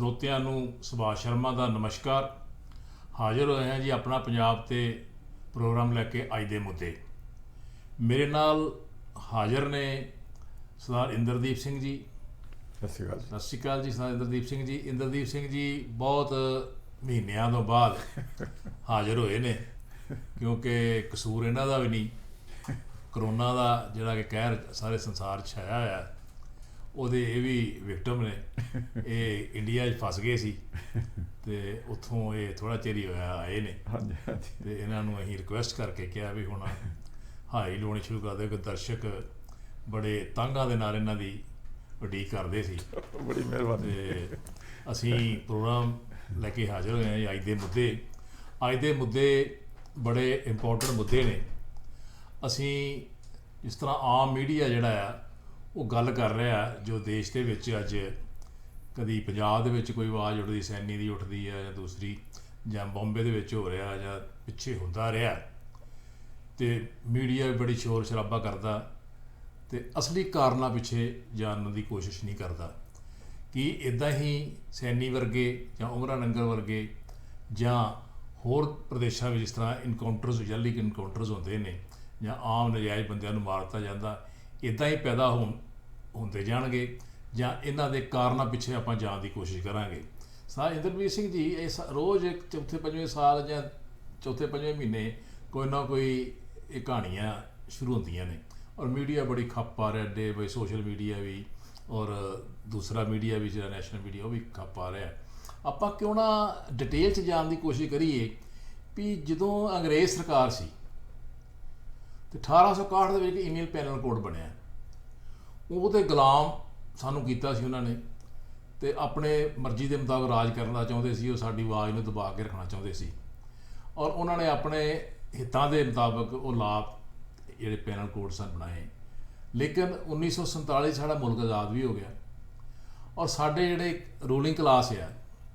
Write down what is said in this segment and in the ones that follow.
ਸਰੋਤਿਆਂ ਨੂੰ ਸੁਭਾਸ਼ ਸ਼ਰਮਾ ਦਾ ਨਮਸਕਾਰ। ਹਾਜ਼ਰ ਹੋਏ ਹਾਂ ਜੀ ਆਪਣਾ ਪੰਜਾਬ ਤੇ ਪ੍ਰੋਗਰਾਮ ਲੈ ਕੇ ਅੱਜ ਦੇ ਮੁੱਦੇ। ਮੇਰੇ ਨਾਲ ਹਾਜ਼ਰ ਨੇ ਸਰਦਾਰ ਇੰਦਰਦੀਪ ਸਿੰਘ ਜੀ। ਸਤਿ ਸ਼੍ਰੀ ਅਕਾਲ। ਸਤਿ ਸ਼੍ਰੀ ਅਕਾਲ ਜੀ ਸਰਦਾਰ ਇੰਦਰਦੀਪ ਸਿੰਘ ਜੀ। ਇੰਦਰਦੀਪ ਸਿੰਘ ਜੀ ਬਹੁਤ ਮਹੀਨਿਆਂ ਤੋਂ ਬਾਅਦ ਹਾਜ਼ਰ ਹੋਏ ਨੇ, ਕਿਉਂਕਿ ਕਸੂਰ ਇਹਨਾਂ ਦਾ ਵੀ ਨਹੀਂ। ਕਰੋਨਾ ਦਾ ਜਿਹੜਾ ਕਿ ਕਹਿਰ ਸਾਰੇ ਸੰਸਾਰ 'ਚ ਛਾਇਆ ਹੋਇਆ, ਉਹਦੇ ਇਹ ਵੀ ਵਿਕਟਮ ਨੇ। ਇਹ ਇੰਡੀਆ 'ਚ ਫਸ ਗਏ ਸੀ ਅਤੇ ਉੱਥੋਂ ਇਹ ਥੋੜ੍ਹਾ ਚਿਰ ਹੀ ਹੋਇਆ ਆਏ ਨੇ। ਅਤੇ ਇਹਨਾਂ ਨੂੰ ਅਸੀਂ ਰਿਕੁਐਸਟ ਕਰਕੇ ਕਿਹਾ ਵੀ ਹੁਣ ਹਾਈ ਲਾਉਣੀ ਸ਼ੁਰੂ ਕਰ ਦਿਓ, ਕਿ ਦਰਸ਼ਕ ਬੜੇ ਤਾਂਘਾਂ ਦੇ ਨਾਲ ਇਹਨਾਂ ਦੀ ਉਡੀਕ ਕਰਦੇ ਸੀ। ਬੜੀ ਮਿਹਰਬਾਨੀ। ਅਤੇ ਅਸੀਂ ਪ੍ਰੋਗਰਾਮ ਲੈ ਕੇ ਹਾਜ਼ਰ ਹੋਏ ਹਾਂ ਜੀ ਅੱਜ ਦੇ ਮੁੱਦੇ। ਅੱਜ ਦੇ ਮੁੱਦੇ ਬੜੇ ਇੰਪੋਰਟੈਂਟ ਮੁੱਦੇ ਨੇ। ਅਸੀਂ ਜਿਸ ਤਰ੍ਹਾਂ ਆਮ ਮੀਡੀਆ ਜਿਹੜਾ ਆ ਉਹ ਗੱਲ ਕਰ ਰਿਹਾ ਜੋ ਦੇਸ਼ ਦੇ ਵਿੱਚ ਅੱਜ ਕਦੀ ਪੰਜਾਬ ਦੇ ਵਿੱਚ ਕੋਈ ਆਵਾਜ਼ ਉੱਠਦੀ, ਸੈਨੀ ਦੀ ਉੱਠਦੀ ਹੈ, ਜਾਂ ਦੂਸਰੀ ਜਾਂ ਬੰਬੇ ਦੇ ਵਿੱਚ ਹੋ ਰਿਹਾ, ਜਾਂ ਪਿੱਛੇ ਹੁੰਦਾ ਰਿਹਾ, ਅਤੇ ਮੀਡੀਆ ਵੀ ਬੜੀ ਸ਼ੋਰ ਸ਼ਰਾਬਾ ਕਰਦਾ ਅਤੇ ਅਸਲੀ ਕਾਰਨਾਂ ਪਿੱਛੇ ਜਾਣਨ ਦੀ ਕੋਸ਼ਿਸ਼ ਨਹੀਂ ਕਰਦਾ। ਕਿ ਇੱਦਾਂ ਹੀ ਸੈਨੀ ਵਰਗੇ ਜਾਂ ਉਮਰਾ ਨੰਗਲ ਵਰਗੇ ਜਾਂ ਹੋਰ ਪ੍ਰਦੇਸ਼ਾਂ ਵਿੱਚ ਜਿਸ ਤਰ੍ਹਾਂ ਇਨਕਾਊਂਟਰਸ, ਜਲਦੀ ਇਨਕਾਊਂਟਰਸ ਹੁੰਦੇ ਨੇ, ਜਾਂ ਆਮ ਨਜਾਇਜ਼ ਬੰਦਿਆਂ ਨੂੰ ਮਾਰ ਦਿੱਤਾ ਜਾਂਦਾ, ਇੱਦਾਂ ਹੀ ਪੈਦਾ ਹੁੰਦੇ ਜਾਣਗੇ, ਜਾਂ ਇਹਨਾਂ ਦੇ ਕਾਰਨਾਂ ਪਿੱਛੇ ਆਪਾਂ ਜਾਣ ਦੀ ਕੋਸ਼ਿਸ਼ ਕਰਾਂਗੇ। ਸਰਦਾਰ ਇੰਦਰਬੀਰ ਸਿੰਘ ਜੀ, ਇਹ ਰੋਜ਼ ਚੌਥੇ ਪੰਜਵੇਂ ਸਾਲ ਜਾਂ ਚੌਥੇ ਪੰਜਵੇਂ ਮਹੀਨੇ ਕੋਈ ਨਾ ਕੋਈ ਇਹ ਕਹਾਣੀਆਂ ਸ਼ੁਰੂ ਹੁੰਦੀਆਂ ਨੇ, ਔਰ ਮੀਡੀਆ ਬੜੀ ਖੱਪ ਪਾ ਰਿਹਾ ਡੇ ਬਈ, ਸੋਸ਼ਲ ਮੀਡੀਆ ਵੀ ਔਰ ਦੂਸਰਾ ਮੀਡੀਆ ਵੀ ਜਿਹੜਾ ਨੈਸ਼ਨਲ ਮੀਡੀਆ ਉਹ ਵੀ ਖੱਪ ਪਾ ਰਿਹਾ। ਆਪਾਂ ਕਿਉਂ ਨਾ ਡਿਟੇਲ 'ਚ ਜਾਣ ਦੀ ਕੋਸ਼ਿਸ਼ ਕਰੀਏ ਵੀ ਜਦੋਂ ਅੰਗਰੇਜ਼ ਸਰਕਾਰ ਸੀ ਅਤੇ 1861 ਦੇ ਵਿੱਚ ਈਮੇਲ ਪੈਨਲ ਕੋਡ ਬਣਿਆ, ਉਹਦੇ ਗੁਲਾਮ ਸਾਨੂੰ ਕੀਤਾ ਸੀ ਉਹਨਾਂ ਨੇ, ਅਤੇ ਆਪਣੇ ਮਰਜ਼ੀ ਦੇ ਮੁਤਾਬਕ ਰਾਜ ਕਰਨਾ ਚਾਹੁੰਦੇ ਸੀ। ਉਹ ਸਾਡੀ ਆਵਾਜ਼ ਨੂੰ ਦਬਾ ਕੇ ਰੱਖਣਾ ਚਾਹੁੰਦੇ ਸੀ, ਔਰ ਉਹਨਾਂ ਨੇ ਆਪਣੇ ਹਿੱਤਾਂ ਦੇ ਮੁਤਾਬਕ ਉਹ ਲਾਭ ਜਿਹੜੇ ਪੈਨਲ ਕੋਡ ਸਨ ਬਣਾਏ। ਲੇਕਿਨ 1947 ਸਾਡਾ ਮੁਲਕ ਆਜ਼ਾਦ ਵੀ ਹੋ ਗਿਆ, ਔਰ ਸਾਡੇ ਜਿਹੜੇ ਰੂਲਿੰਗ ਕਲਾਸ ਆ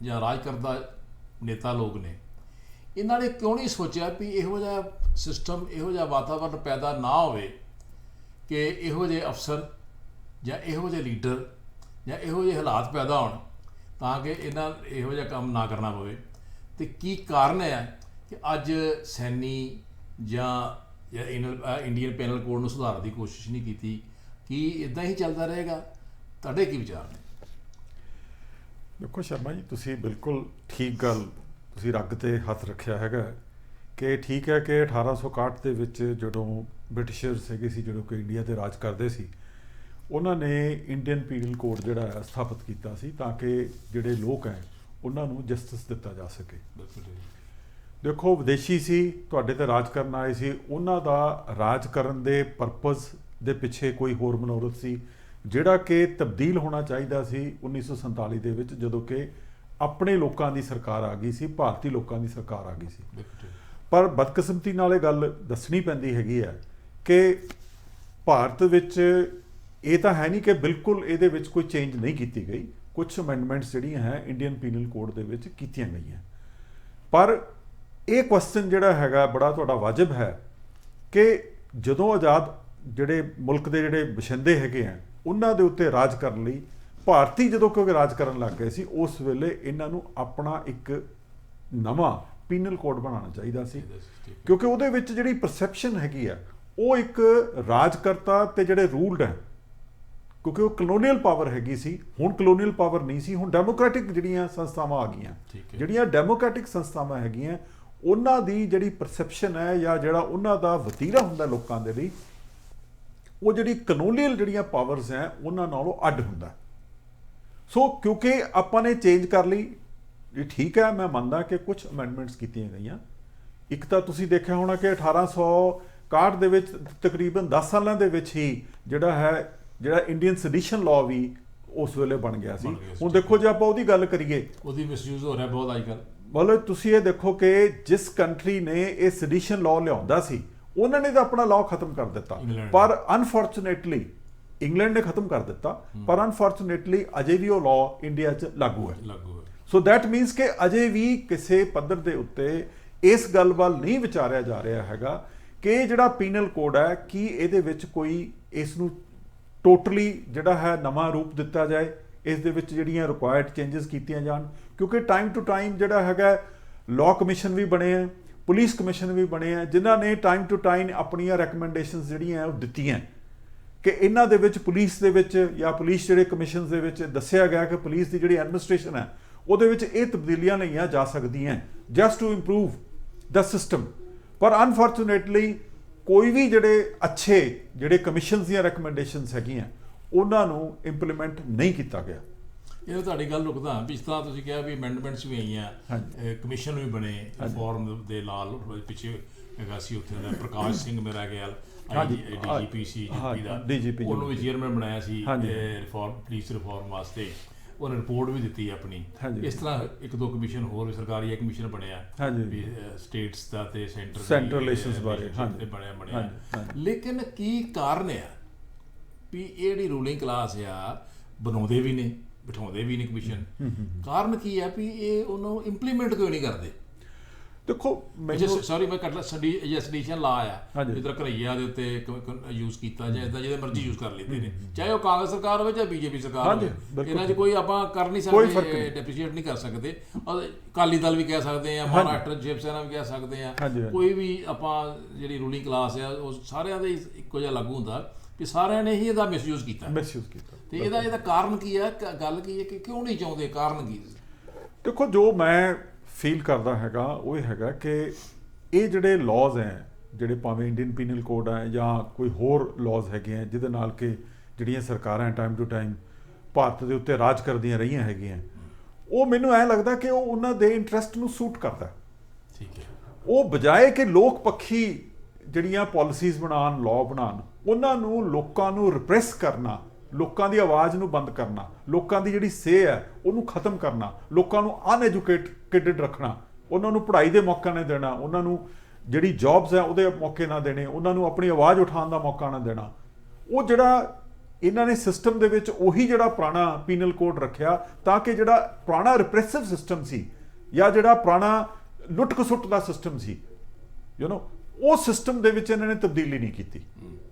ਜਾਂ ਰਾਜ ਕਰਦਾ ਨੇਤਾ ਲੋਕ ਨੇ, ਇਹਨਾਂ ਨੇ ਕਿਉਂ ਨਹੀਂ ਸੋਚਿਆ ਵੀ ਇਹੋ ਜਿਹਾ ਸਿਸਟਮ, ਇਹੋ ਜਿਹਾ ਵਾਤਾਵਰਨ ਪੈਦਾ ਨਾ ਹੋਵੇ ਕਿ ਇਹੋ ਜਿਹੇ ਅਫਸਰ ਜਾਂ ਇਹੋ ਜਿਹੇ ਲੀਡਰ ਜਾਂ ਇਹੋ ਜਿਹੇ ਹਾਲਾਤ ਪੈਦਾ ਹੋਣ ਤਾਂ ਕਿ ਇਹਨਾਂ ਇਹੋ ਜਿਹਾ ਕੰਮ ਨਾ ਕਰਨਾ ਪਵੇ। ਅਤੇ ਕੀ ਕਾਰਨ ਹੈ ਕਿ ਅੱਜ ਸੈਨੀ ਜਾਂ ਇੰਡੀਅਨ ਪੈਨਲ ਕੋਡ ਨੂੰ ਸੁਧਾਰਨ ਦੀ ਕੋਸ਼ਿਸ਼ ਨਹੀਂ ਕੀਤੀ? ਕੀ ਇੱਦਾਂ ਹੀ ਚੱਲਦਾ ਰਹੇਗਾ? ਤੁਹਾਡੇ ਕੀ ਵਿਚਾਰ ਨੇ? ਦੇਖੋ ਸ਼ਰਮਾ ਜੀ, ਤੁਸੀਂ ਬਿਲਕੁਲ ਠੀਕ ਗੱਲ ਤੁਸੀਂ ਰੱਗ 'ਤੇ ਹੱਥ ਰੱਖਿਆ ਹੈਗਾ ਕਿ ਠੀਕ ਹੈ ਕਿ 1861 ਦੇ ਵਿੱਚ ਜਦੋਂ ਬ੍ਰਿਟਿਸ਼ਰ ਹੈਗੇ ਸੀ, ਜਦੋਂ ਕਿ ਇੰਡੀਆ 'ਤੇ ਰਾਜ ਕਰਦੇ ਸੀ, ਉਹਨਾਂ ਨੇ ਇੰਡੀਅਨ ਪੀਨਲ ਕੋਡ ਜਿਹੜਾ ਹੈ ਸਥਾਪਿਤ ਕੀਤਾ ਸੀ ਤਾਂ ਕਿ ਜਿਹੜੇ ਲੋਕ ਹੈ ਉਹਨਾਂ ਨੂੰ ਜਸਟਿਸ ਦਿੱਤਾ ਜਾ ਸਕੇ। ਦੇਖੋ, ਵਿਦੇਸ਼ੀ ਸੀ, ਤੁਹਾਡੇ 'ਤੇ ਰਾਜ ਕਰਨ ਆਏ ਸੀ, ਉਹਨਾਂ ਦਾ ਰਾਜ ਕਰਨ ਦੇ ਪਰਪਸ ਦੇ ਪਿੱਛੇ ਕੋਈ ਹੋਰ ਮਨੋਰਥ ਸੀ ਜਿਹੜਾ ਕਿ ਤਬਦੀਲ ਹੋਣਾ ਚਾਹੀਦਾ ਸੀ 1947 ਦੇ ਵਿੱਚ, ਜਦੋਂ ਕਿ ਆਪਣੇ ਲੋਕਾਂ ਦੀ ਸਰਕਾਰ ਆ ਗਈ ਸੀ, ਭਾਰਤੀ ਲੋਕਾਂ ਦੀ ਸਰਕਾਰ ਆ ਗਈ ਸੀ। ਪਰ ਬਦਕਿਸਮਤੀ ਨਾਲ ਇਹ ਗੱਲ ਦੱਸਣੀ ਪੈਂਦੀ ਹੈਗੀ ਹੈ ਕਿ ਭਾਰਤ ਵਿੱਚ ਇਹ ਤਾਂ ਹੈ ਨਹੀਂ ਕਿ ਬਿਲਕੁਲ ਇਹਦੇ ਵਿੱਚ ਕੋਈ ਚੇਂਜ ਨਹੀਂ ਕੀਤੀ ਗਈ। ਕੁਛ ਅਮੈਂਡਮੈਂਟਸ ਜਿਹੜੀਆਂ ਹੈ ਇੰਡੀਅਨ ਪੀਨਲ ਕੋਡ ਦੇ ਵਿੱਚ ਕੀਤੀਆਂ ਗਈਆਂ, ਪਰ ਇਹ ਕੁਐਸਚਨ ਜਿਹੜਾ ਹੈਗਾ ਬੜਾ ਤੁਹਾਡਾ ਵਾਜਬ ਹੈ ਕਿ ਜਦੋਂ ਆਜ਼ਾਦ ਜਿਹੜੇ ਮੁਲਕ ਦੇ ਜਿਹੜੇ ਬਸ਼ਿੰਦੇ ਹੈਗੇ ਆ ਉਹਨਾਂ ਦੇ ਉੱਤੇ ਰਾਜ ਕਰਨ ਲਈ ਭਾਰਤੀ ਜਦੋਂ ਕਿਉਂਕਿ ਰਾਜ ਕਰਨ ਲੱਗ ਗਏ ਸੀ, ਉਸ ਵੇਲੇ ਇਹਨਾਂ ਨੂੰ ਆਪਣਾ ਇੱਕ ਨਵਾਂ ਪੀਨਲ ਕੋਡ ਬਣਾਉਣਾ ਚਾਹੀਦਾ ਸੀ, ਕਿਉਂਕਿ ਉਹਦੇ ਵਿੱਚ ਜਿਹੜੀ ਪਰਸੈਪਸ਼ਨ ਹੈਗੀ ਆ ਉਹ ਇੱਕ ਰਾਜਕਰਤਾ ਤੇ ਜਿਹੜੇ ਰੂਲਡ ਹੈ, ਕਿਉਂਕਿ ਉਹ ਕਲੋਨੀਅਲ ਪਾਵਰ ਹੈਗੀ ਸੀ, ਹੁਣ ਕਲੋਨੀਅਲ ਪਾਵਰ ਨਹੀਂ ਸੀ, ਹੁਣ ਡੈਮੋਕ੍ਰੈਟਿਕ ਜਿਹੜੀਆਂ ਸੰਸਥਾਵਾਂ ਆ ਗਈਆਂ। ਜਿਹੜੀਆਂ ਡੈਮੋਕ੍ਰੈਟਿਕ ਸੰਸਥਾਵਾਂ ਹੈਗੀਆਂ ਉਹਨਾਂ ਦੀ ਜਿਹੜੀ ਪਰਸੈਪਸ਼ਨ ਹੈ ਜਾਂ ਜਿਹੜਾ ਉਹਨਾਂ ਦਾ ਵਤੀਰਾ ਹੁੰਦਾ ਲੋਕਾਂ ਦੇ ਲਈ, ਉਹ ਜਿਹੜੀ ਕਲੋਨੀਅਲ ਜਿਹੜੀਆਂ ਪਾਵਰਸ ਹੈ ਉਹਨਾਂ ਨਾਲੋਂ ਅੱਡ ਹੁੰਦਾ। ਸੋ ਕਿਉਂਕਿ ਆਪਾਂ ਨੇ ਚੇਂਜ ਕਰ ਲਈ, ਇਹ ਠੀਕ ਹੈ, ਮੈਂ ਮੰਨਦਾ ਕਿ ਕੁਝ ਅਮੈਂਡਮੈਂਟਸ ਕੀਤੀਆਂ ਗਈਆਂ। ਇੱਕ ਤਾਂ ਤੁਸੀਂ ਦੇਖਿਆ ਹੋਣਾ ਕਿ 1861 ਦੇ ਵਿੱਚ ਤਕਰੀਬਨ 10 ਸਾਲਾਂ ਦੇ ਵਿੱਚ ਹੀ ਜਿਹੜਾ ਇੰਡੀਅਨ ਸੈਡੀਸ਼ਨ ਲਾਅ ਵੀ ਉਸ ਵੇਲੇ ਬਣ ਗਿਆ ਸੀ। ਹੁਣ ਦੇਖੋ ਜੇ ਆਪਾਂ ਉਹਦੀ ਗੱਲ ਕਰੀਏ, ਉਹਦੀ ਮਿਸਯੂਜ਼ ਹੋ ਰਿਹਾ ਬਹੁਤ ਅੱਜ ਕੱਲ੍ਹ। ਮਤਲਬ ਤੁਸੀਂ ਇਹ ਦੇਖੋ ਕਿ ਜਿਸ ਕੰਟਰੀ ਨੇ ਇਹ ਸੈਡੀਸ਼ਨ ਲਾਅ ਲਿਆਉਂਦਾ ਸੀ ਉਹਨਾਂ ਨੇ ਤਾਂ ਆਪਣਾ ਲਾਅ ਖਤਮ ਕਰ ਦਿੱਤਾ, ਪਰ ਅਨਫੋਰਚੂਨੇਟਲੀ ਇੰਗਲੈਂਡ ਨੇ ਖਤਮ ਕਰ ਦਿੱਤਾ, ਪਰ ਅਨਫੋਰਚੂਨੇਟਲੀ ਅਜੇ ਵੀ ਉਹ ਲਾਅ ਇੰਡੀਆ 'ਚ ਲਾਗੂ ਹੈ। ਸੋ ਦੈਟ ਮੀਨਸ ਕਿ ਅਜੇ ਵੀ ਕਿਸੇ ਪੱਧਰ ਦੇ ਉੱਤੇ ਇਸ ਗੱਲ ਵੱਲ ਨਹੀਂ ਵਿਚਾਰਿਆ ਜਾ ਰਿਹਾ ਹੈਗਾ ਕਿ ਜਿਹੜਾ ਪੀਨਲ ਕੋਡ ਹੈ ਕੀ ਇਹਦੇ ਵਿੱਚ ਕੋਈ ਇਸ ਨੂੰ ਟੋਟਲੀ ਜਿਹੜਾ ਹੈ ਨਵਾਂ ਰੂਪ ਦਿੱਤਾ ਜਾਏ, ਇਸ ਦੇ ਵਿੱਚ ਜਿਹੜੀਆਂ ਰਿਕੁਆਇਰਡ ਚੇਂਜਸ ਕੀਤੀਆਂ ਜਾਣ, ਕਿਉਂਕਿ ਟਾਈਮ ਟੂ ਟਾਈਮ ਜਿਹੜਾ ਹੈਗਾ ਲਾਅ ਕਮਿਸ਼ਨ ਵੀ ਬਣੇ ਆ, ਪੁਲਿਸ ਕਮਿਸ਼ਨ ਵੀ ਬਣੇ ਆ, ਜਿਨ੍ਹਾਂ ਨੇ ਟਾਈਮ ਟੂ ਟਾਈਮ ਆਪਣੀਆਂ ਰეკਮੈਂਡੇਸ਼ਨਸ ਜਿਹੜੀਆਂ ਉਹ ਦਿੱਤੀਆਂ ਕਿ ਇਹਨਾਂ ਦੇ ਵਿੱਚ ਪੁਲਿਸ ਦੇ ਵਿੱਚ ਜਾਂ ਪੁਲਿਸ ਜਿਹੜੇ ਕਮਿਸ਼ਨਸ ਦੇ ਵਿੱਚ ਦੱਸਿਆ ਗਿਆ ਕਿ ਪੁਲਿਸ ਦੀ ਜਿਹੜੀ ਐਡਮਿਨਿਸਟ੍ਰੇਸ਼ਨ ਹੈ ਉਹਦੇ ਵਿੱਚ ਇਹ ਤਬਦੀਲੀਆਂ ਲਈਆਂ ਜਾ ਸਕਦੀਆਂ ਜਸਟ ਟੂ ਇੰਪਰੂਵ ਦਾ ਸਿਸਟਮ। ਪਰ ਅਨਫੋਰਚੂਨੇਟਲੀ ਕੋਈ ਵੀ ਜਿਹੜੇ ਅੱਛੇ ਜਿਹੜੇ ਕਮਿਸ਼ਨਸ ਦੀਆਂ ਰეკਮੈਂਡੇਸ਼ਨਸ ਹੈਗੀਆਂ ਉਹਨਾਂ ਨੂੰ ਇੰਪਲੀਮੈਂਟ ਨਹੀਂ ਕੀਤਾ ਗਿਆ। ਇਹ ਤੁਹਾਡੀ ਗੱਲ ਰੁਕਦਾ ਵੀ ਇਸ ਤਰ੍ਹਾਂ ਤੁਸੀਂ ਕਿਹਾ ਵੀ ਅਮੈਂਡਮੈਂਟਸ ਵੀ ਆਈਆਂ, ਕਮਿਸ਼ਨ ਵੀ ਬਣੇ ਰਿਫਾਰਮ ਦੇ ਨਾਲ। ਪਿੱਛੇ ਹੈਗਾ ਸੀ ਉੱਥੇ ਦਾ ਪ੍ਰਕਾਸ਼ ਸਿੰਘ ਮੇਰਾ ਖਿਆਲ ਡੀਜੀਪੀ ਸੀ ਯੂਪੀ ਦਾ, ਉਹਨੂੰ ਵੀ ਚੇਅਰਮੈਨ ਬਣਾਇਆ ਸੀ ਰਿਫਾਰਮ ਪੁਲਿਸ ਰਿਫਾਰਮ ਵਾਸਤੇ। ਉਹਨੇ ਰਿਪੋਰਟ ਵੀ ਦਿੱਤੀ ਆਪਣੀ। ਇਸ ਤਰ੍ਹਾਂ ਇੱਕ ਦੋ ਕਮਿਸ਼ਨ ਹੋਰ ਵੀ ਸਰਕਾਰੀ ਕਮਿਸ਼ਨ ਬਣਿਆ ਸਟੇਟਸ ਦਾ ਤੇ ਸੈਂਟਰ ਰਿਲੇਸ਼ਨਸ ਬਾਰੇ ਬਣਿਆ। ਲੇਕਿਨ ਕੀ ਕਾਰਨ ਆ ਵੀ ਇਹ ਜਿਹੜੀ ਰੂਲਿੰਗ ਕਲਾਸ ਆ ਬਣਾਉਂਦੇ ਵੀ ਨੇ ਬਿਠਾਉਂਦੇ ਵੀ ਨੇ ਕਮਿਸ਼ਨ, ਕਾਰਨ ਕੀ ਹੈ ਵੀ ਇਹ ਉਹਨੂੰ ਇੰਪਲੀਮੈਂਟ ਕਿਉਂ ਨਹੀਂ ਕਰਦੇ? ਦੇਖੋ ਸੌਰੀ ਮੈਂ ਕੱਟ ਸੈਡੀਸ਼ਨ ਲਾ ਆ ਜਿੱਦਾਂ ਘਰਈਆ ਦੇ ਉੱਤੇ ਯੂਜ਼ ਕੀਤਾ ਜਾਂ ਇੱਦਾਂ ਜਿਹਦੇ ਮਰਜ਼ੀ ਯੂਜ਼ ਕਰ ਲੈਂਦੇ ਨੇ, ਚਾਹੇ ਉਹ ਕਾਂਗਰਸ ਸਰਕਾਰ ਹੋਵੇ ਚਾਹੇ ਬੀਜੇਪੀ ਸਰਕਾਰ ਹੋਵੇ। ਇਹਨਾਂ 'ਚ ਕੋਈ ਆਪਾਂ ਕਰ ਨਹੀਂ ਸਕਦੇ, ਡੈਪਰੀਸ਼ੀਏਟ ਨਹੀਂ ਕਰ ਸਕਦੇ। ਅਕਾਲੀ ਦਲ ਵੀ ਕਹਿ ਸਕਦੇ ਆ, ਮਹਾਰਾਸ਼ਟਰ ਸ਼ਿਵ ਸੈਨਾ ਵੀ ਕਹਿ ਸਕਦੇ ਆ, ਕੋਈ ਵੀ ਆਪਾਂ ਜਿਹੜੀ ਰੂਲਿੰਗ ਕਲਾਸ ਆ ਉਹ ਸਾਰਿਆਂ ਦੇ ਇੱਕੋ ਜਿਹਾ ਲਾਗੂ ਹੁੰਦਾ ਕਿ ਸਾਰਿਆਂ ਨੇ ਹੀ ਇਹਦਾ ਮਿਸਯੂਜ਼ ਕੀਤਾ। ਤੇ ਇਹਦਾ ਕਾਰਨ ਕੀ ਹੈ, ਗੱਲ ਕੀ ਹੈ ਕਿ ਕਿਉਂ ਨਹੀਂ ਚਾਹੁੰਦੇ, ਕਾਰਨ ਕੀ? ਦੇਖੋ ਜੋ ਮੈਂ ਫੀਲ ਕਰਦਾ ਹੈਗਾ ਉਹ ਇਹ ਹੈਗਾ ਕਿ ਇਹ ਜਿਹੜੇ ਲਾਜ਼ ਹੈ, ਜਿਹੜੇ ਭਾਵੇਂ ਇੰਡੀਅਨ ਪੀਨਲ ਕੋਡ ਹੈ ਜਾਂ ਕੋਈ ਹੋਰ ਲਾਜ਼ ਹੈਗੇ ਹੈ ਜਿਹਦੇ ਨਾਲ ਕਿ ਜਿਹੜੀਆਂ ਸਰਕਾਰਾਂ ਟਾਈਮ ਟੂ ਟਾਈਮ ਭਾਰਤ ਦੇ ਉੱਤੇ ਰਾਜ ਕਰਦੀਆਂ ਰਹੀਆਂ ਹੈਗੀਆਂ, ਉਹ ਮੈਨੂੰ ਐਂ ਲੱਗਦਾ ਕਿ ਉਹ ਉਹਨਾਂ ਦੇ ਇੰਟਰਸਟ ਨੂੰ ਸੂਟ ਕਰਦਾ। ਠੀਕ ਹੈ। ਉਹ ਬਜਾਏ ਕਿ ਲੋਕ ਪੱਖੀ ਜਿਹੜੀਆਂ ਪਾਲਿਸੀਜ਼ ਬਣਾਉਣ, ਲਾਅ ਬਣਾਉਣ, ਉਹਨਾਂ ਨੂੰ ਲੋਕਾਂ ਨੂੰ ਰਿਪਰੈਸ ਕਰਨਾ, ਲੋਕਾਂ ਦੀ ਆਵਾਜ਼ ਨੂੰ ਬੰਦ ਕਰਨਾ, ਲੋਕਾਂ ਦੀ ਜਿਹੜੀ ਸੇ ਹੈ ਉਹਨੂੰ ਖਤਮ ਕਰਨਾ, ਲੋਕਾਂ ਨੂੰ ਅਨਐਜੂਕੇਟਿਡ ਰੱਖਣਾ, ਉਹਨਾਂ ਨੂੰ ਪੜ੍ਹਾਈ ਦੇ ਮੌਕਾ ਨਾ ਦੇਣਾ, ਉਹਨਾਂ ਨੂੰ ਜਿਹੜੀ ਜੌਬਸ ਹੈ ਉਹਦੇ ਮੌਕੇ ਨਾ ਦੇਣੇ, ਉਹਨਾਂ ਨੂੰ ਆਪਣੀ ਆਵਾਜ਼ ਉਠਾਉਣ ਦਾ ਮੌਕਾ ਨਾ ਦੇਣਾ, ਉਹ ਜਿਹੜਾ ਇਹਨਾਂ ਨੇ ਸਿਸਟਮ ਦੇ ਵਿੱਚ ਉਹੀ ਜਿਹੜਾ ਪੁਰਾਣਾ ਪੀਨਲ ਕੋਡ ਰੱਖਿਆ ਤਾਂ ਕਿ ਜਿਹੜਾ ਪੁਰਾਣਾ ਰਿਪਰੈਸਿਵ ਸਿਸਟਮ ਸੀ ਜਾਂ ਜਿਹੜਾ ਪੁਰਾਣਾ ਲੁੱਟ ਖਸੁੱਟ ਦਾ ਸਿਸਟਮ ਸੀ ਉਹ ਸਿਸਟਮ ਦੇ ਵਿੱਚ ਇਹਨਾਂ ਨੇ ਤਬਦੀਲੀ ਨਹੀਂ ਕੀਤੀ।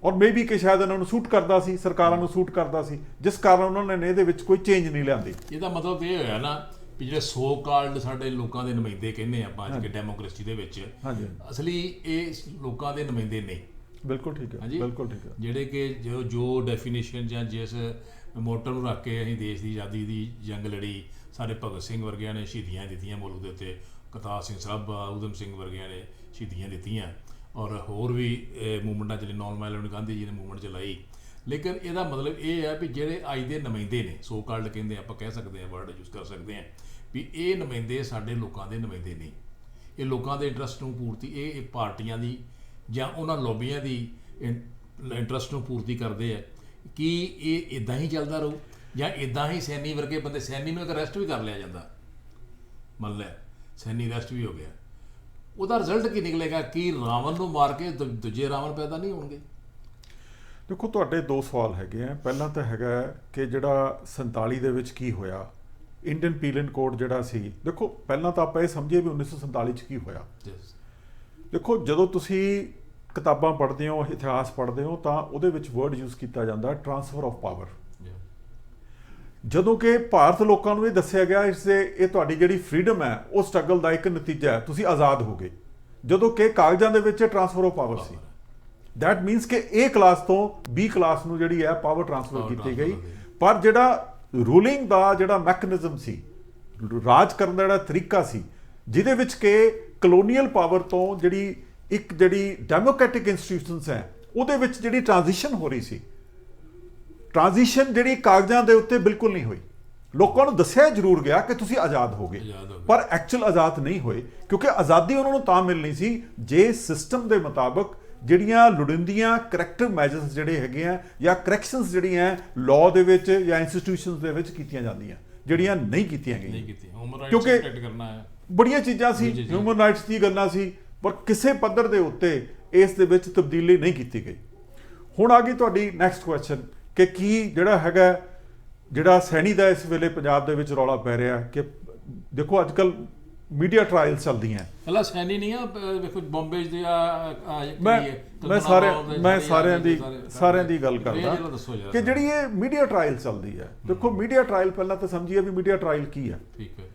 ਔਰ ਮੇਬੀ ਕਿ ਸ਼ਾਇਦ ਇਹਨਾਂ ਨੂੰ ਸੂਟ ਕਰਦਾ ਸੀ, ਸਰਕਾਰਾਂ ਨੂੰ ਸੂਟ ਕਰਦਾ ਸੀ, ਜਿਸ ਕਾਰਨ ਉਹਨਾਂ ਨੇ ਇਹਦੇ ਵਿੱਚ ਕੋਈ ਚੇਂਜ ਨਹੀਂ ਲਿਆਂਦੀ। ਇਹਦਾ ਮਤਲਬ ਇਹ ਹੋਇਆ ਨਾ ਵੀ ਜਿਹੜੇ ਸੋ ਕਾਲਡ ਸਾਡੇ ਲੋਕਾਂ ਦੇ ਨੁਮਾਇੰਦੇ ਕਹਿੰਦੇ ਆਪਾਂ ਅੱਜ ਕੇ ਡੈਮੋਕ੍ਰੇਸੀ ਦੇ ਵਿੱਚ, ਅਸਲੀ ਇਹ ਲੋਕਾਂ ਦੇ ਨੁਮਾਇੰਦੇ ਨਹੀਂ। ਬਿਲਕੁਲ ਠੀਕ ਹੈ, ਬਿਲਕੁਲ ਠੀਕ ਹੈ। ਜਿਹੜੇ ਕਿ ਜੋ ਡੈਫੀਨੇਸ਼ਨ ਜਾਂ ਜਿਸ ਮੋਟਰ ਨੂੰ ਰੱਖ ਕੇ ਅਸੀਂ ਦੇਸ਼ ਦੀ ਆਜ਼ਾਦੀ ਦੀ ਜੰਗ ਲੜੀ, ਸਾਡੇ ਭਗਤ ਸਿੰਘ ਵਰਗਿਆਂ ਨੇ ਸ਼ਹੀਦੀਆਂ ਦਿੱਤੀਆਂ ਮੁਲਕ ਦੇ ਉੱਤੇ, ਕਰਤਾਰ ਸਿੰਘ ਸਰਾਭਾ, ਊਧਮ ਸਿੰਘ ਵਰਗਿਆਂ ਨੇ ਸ਼ਹੀਦੀਆਂ ਦਿੱਤੀਆਂ, ਔਰ ਹੋਰ ਵੀ ਮੂਵਮੈਂਟਾਂ ਚੱਲੀ, ਨੌਨ ਵਾਇਲੈਂਟ ਗਾਂਧੀ ਜੀ ਨੇ ਮੂਵਮੈਂਟ ਚਲਾਈ। ਲੇਕਿਨ ਇਹਦਾ ਮਤਲਬ ਇਹ ਹੈ ਵੀ ਜਿਹੜੇ ਅੱਜ ਦੇ ਨੁਮਾਇੰਦੇ ਨੇ, ਸੋ ਕਾਲਡ ਕਹਿੰਦੇ ਆਪਾਂ ਕਹਿ ਸਕਦੇ ਹਾਂ, ਵਰਡ ਯੂਜ਼ ਕਰ ਸਕਦੇ ਹਾਂ ਵੀ ਇਹ ਨੁਮਾਇੰਦੇ ਸਾਡੇ ਲੋਕਾਂ ਦੇ ਨੁਮਾਇੰਦੇ ਨਹੀਂ। ਇਹ ਲੋਕਾਂ ਦੇ ਇੰਟਰਸਟ ਨੂੰ ਪੂਰਤੀ, ਇਹ ਪਾਰਟੀਆਂ ਦੀ ਜਾਂ ਉਹਨਾਂ ਲੋਬੀਆਂ ਦੀ ਇੰਟਰਸਟ ਨੂੰ ਪੂਰਤੀ ਕਰਦੇ ਆ। ਕੀ ਇਹ ਇੱਦਾਂ ਹੀ ਚੱਲਦਾ ਰਹੂ ਜਾਂ ਇੱਦਾਂ ਹੀ ਸੈਨੀ ਵਰਗੇ ਬੰਦੇ, ਸੈਨੀ ਨੂੰ ਇੱਕ ਅਰੈਸਟ ਵੀ ਕਰ ਲਿਆ ਜਾਂਦਾ, ਮੰਨ ਲਿਆ ਸੈਨੀ ਅਰੈਸਟ ਵੀ ਹੋ ਗਿਆ, ਉਹਦਾ ਰਿਜ਼ਲਟ ਕੀ ਨਿਕਲੇਗਾ? ਕੀ ਰਾਵਣ ਨੂੰ ਮਾਰ ਕੇ ਦੂਜੇ ਰਾਵਣ ਪੈਦਾ ਨਹੀਂ ਹੋਣਗੇ? ਦੇਖੋ ਤੁਹਾਡੇ ਦੋ ਸਵਾਲ ਹੈਗੇ ਆ। ਪਹਿਲਾਂ ਤਾਂ ਹੈਗਾ ਕਿ ਜਿਹੜਾ 47 ਦੇ ਵਿੱਚ ਕੀ ਹੋਇਆ, ਇੰਡੀਅਨ ਪੀਨਲ ਕੋਡ ਜਿਹੜਾ ਸੀ, ਦੇਖੋ ਪਹਿਲਾਂ ਤਾਂ ਆਪਾਂ ਇਹ ਸਮਝੀਏ ਵੀ 1947 'ਚ ਕੀ ਹੋਇਆ। ਦੇਖੋ ਜਦੋਂ ਤੁਸੀਂ ਕਿਤਾਬਾਂ ਪੜ੍ਹਦੇ ਹੋ, ਇਤਿਹਾਸ ਪੜ੍ਹਦੇ ਹੋ, ਤਾਂ ਉਹਦੇ ਵਿੱਚ ਵਰਡ ਯੂਜ਼ ਕੀਤਾ ਜਾਂਦਾ ਟ੍ਰਾਂਸਫਰ ਆਫ ਪਾਵਰ। ਜਦੋਂ ਕਿ ਭਾਰਤ ਲੋਕਾਂ ਨੂੰ ਇਹ ਦੱਸਿਆ ਗਿਆ ਇਹ ਤੁਹਾਡੀ ਜਿਹੜੀ ਫਰੀडम ਹੈ ਉਹ ਸਟਰਗਲ ਦਾ ਇੱਕ ਨਤੀਜਾ ਹੈ, ਤੁਸੀਂ ਆਜ਼ਾਦ ਹੋ ਗਏ, ਜਦੋਂ ਕਿ ਕਾਗਜ਼ਾਂ ਦੇ ਵਿੱਚ transfer of power C. That means ਕਿ A ਕਲਾਸ ਤੋਂ B ਕਲਾਸ ਨੂੰ ਜਿਹੜੀ ਹੈ ਪਾਵਰ ਟ੍ਰਾਂਸਫਰ ਕੀਤੀ ਗਈ। ਪਰ ਜਿਹੜਾ ਰੂਲਿੰਗ ਦਾ ਜਿਹੜਾ ਮੈਕੈਨਿਜ਼ਮ ਸੀ, ਰਾਜ ਕਰਨ ਦਾ ਜਿਹੜਾ ਤਰੀਕਾ ਸੀ, ਜਿਹਦੇ ਵਿੱਚ ਕਿ ਕਲੋਨੀਅਲ ਪਾਵਰ ਤੋਂ ਜਿਹੜੀ ਡੈਮੋਕ੍ਰੈਟਿਕ ਇੰਸਟੀਟਿਊਸ਼ਨਸ ਹੈ ਉਹਦੇ ਵਿੱਚ ਜਿਹੜੀ ਟ੍ਰਾਂਜੀਸ਼ਨ ਹੋ ਰਹੀ ਸੀ, ਟ੍ਰਾਂਜੀਸ਼ਨ ਜਿਹੜੀ ਕਾਗਜ਼ਾਂ ਦੇ ਉੱਤੇ ਬਿਲਕੁਲ ਨਹੀਂ ਹੋਈ। ਲੋਕਾਂ ਨੂੰ ਦੱਸਿਆ ਜ਼ਰੂਰ ਗਿਆ ਕਿ ਤੁਸੀਂ ਆਜ਼ਾਦ ਹੋ ਗਏ, ਪਰ ਐਕਚੁਅਲ ਆਜ਼ਾਦ ਨਹੀਂ ਹੋਏ, ਕਿਉਂਕਿ ਆਜ਼ਾਦੀ ਉਹਨਾਂ ਨੂੰ ਤਾਂ ਮਿਲਣੀ ਸੀ ਜੇ ਸਿਸਟਮ ਦੇ ਮੁਤਾਬਕ ਜਿਹੜੀਆਂ ਲੋੜੀਂਦੀਆਂ ਕਰੈਕਟਿਵ ਮੈਜਰਸ ਜਿਹੜੇ ਹੈਗੇ ਆ ਜਾਂ ਕਰੈਕਸ਼ਨਸ ਜਿਹੜੀਆਂ ਲਾਅ ਦੇ ਵਿੱਚ ਜਾਂ ਇੰਸਟੀਟਿਊਸ਼ਨਸ ਦੇ ਵਿੱਚ ਕੀਤੀਆਂ ਜਾਂਦੀਆਂ, ਜਿਹੜੀਆਂ ਨਹੀਂ ਕੀਤੀਆਂ ਗਈਆਂ। ਕਿਉਂਕਿ ਬੜੀਆਂ ਚੀਜ਼ਾਂ ਸੀ, ਹਿਊਮਨ ਰਾਈਟਸ ਦੀ ਗੱਲਾਂ ਸੀ, ਪਰ ਕਿਸੇ ਪੱਧਰ ਦੇ ਉੱਤੇ ਇਸ ਦੇ ਵਿੱਚ ਤਬਦੀਲੀ ਨਹੀਂ ਕੀਤੀ ਗਈ। ਹੁਣ ਆ ਗਈ ਤੁਹਾਡੀ ਨੈਕਸਟ ਕੁਐਸਚਨ ਕਿ ਕੀ ਜਿਹੜਾ ਸੈਣੀ ਦਾ ਇਸ ਵੇਲੇ ਪੰਜਾਬ ਦੇ ਵਿੱਚ ਰੌਲਾ ਪੈ ਰਿਹਾ ਕਿ ਦੇਖੋ ਅੱਜ ਕੱਲ੍ਹ ਮੀਡੀਆ ਟ੍ਰਾਇਲ ਚੱਲਦੀਆਂ। ਪਹਿਲਾਂ ਸੈਣੀ ਨਹੀਂ ਆ ਵੇਖੋ ਬੰਬੇ ਦੇ ਮੈਂ ਸਾਰਿਆਂ ਦੀ ਗੱਲ ਕਰਦਾ ਕਿ ਜਿਹੜੀ ਇਹ ਮੀਡੀਆ ਟ੍ਰਾਇਲ ਚੱਲਦੀ ਹੈ। ਦੇਖੋ ਮੀਡੀਆ ਟ੍ਰਾਇਲ ਪਹਿਲਾਂ ਤਾਂ ਸਮਝੀਏ ਵੀ ਮੀਡੀਆ ਟ੍ਰਾਇਲ ਕੀ ਹੈ। ਠੀਕ ਹੈ।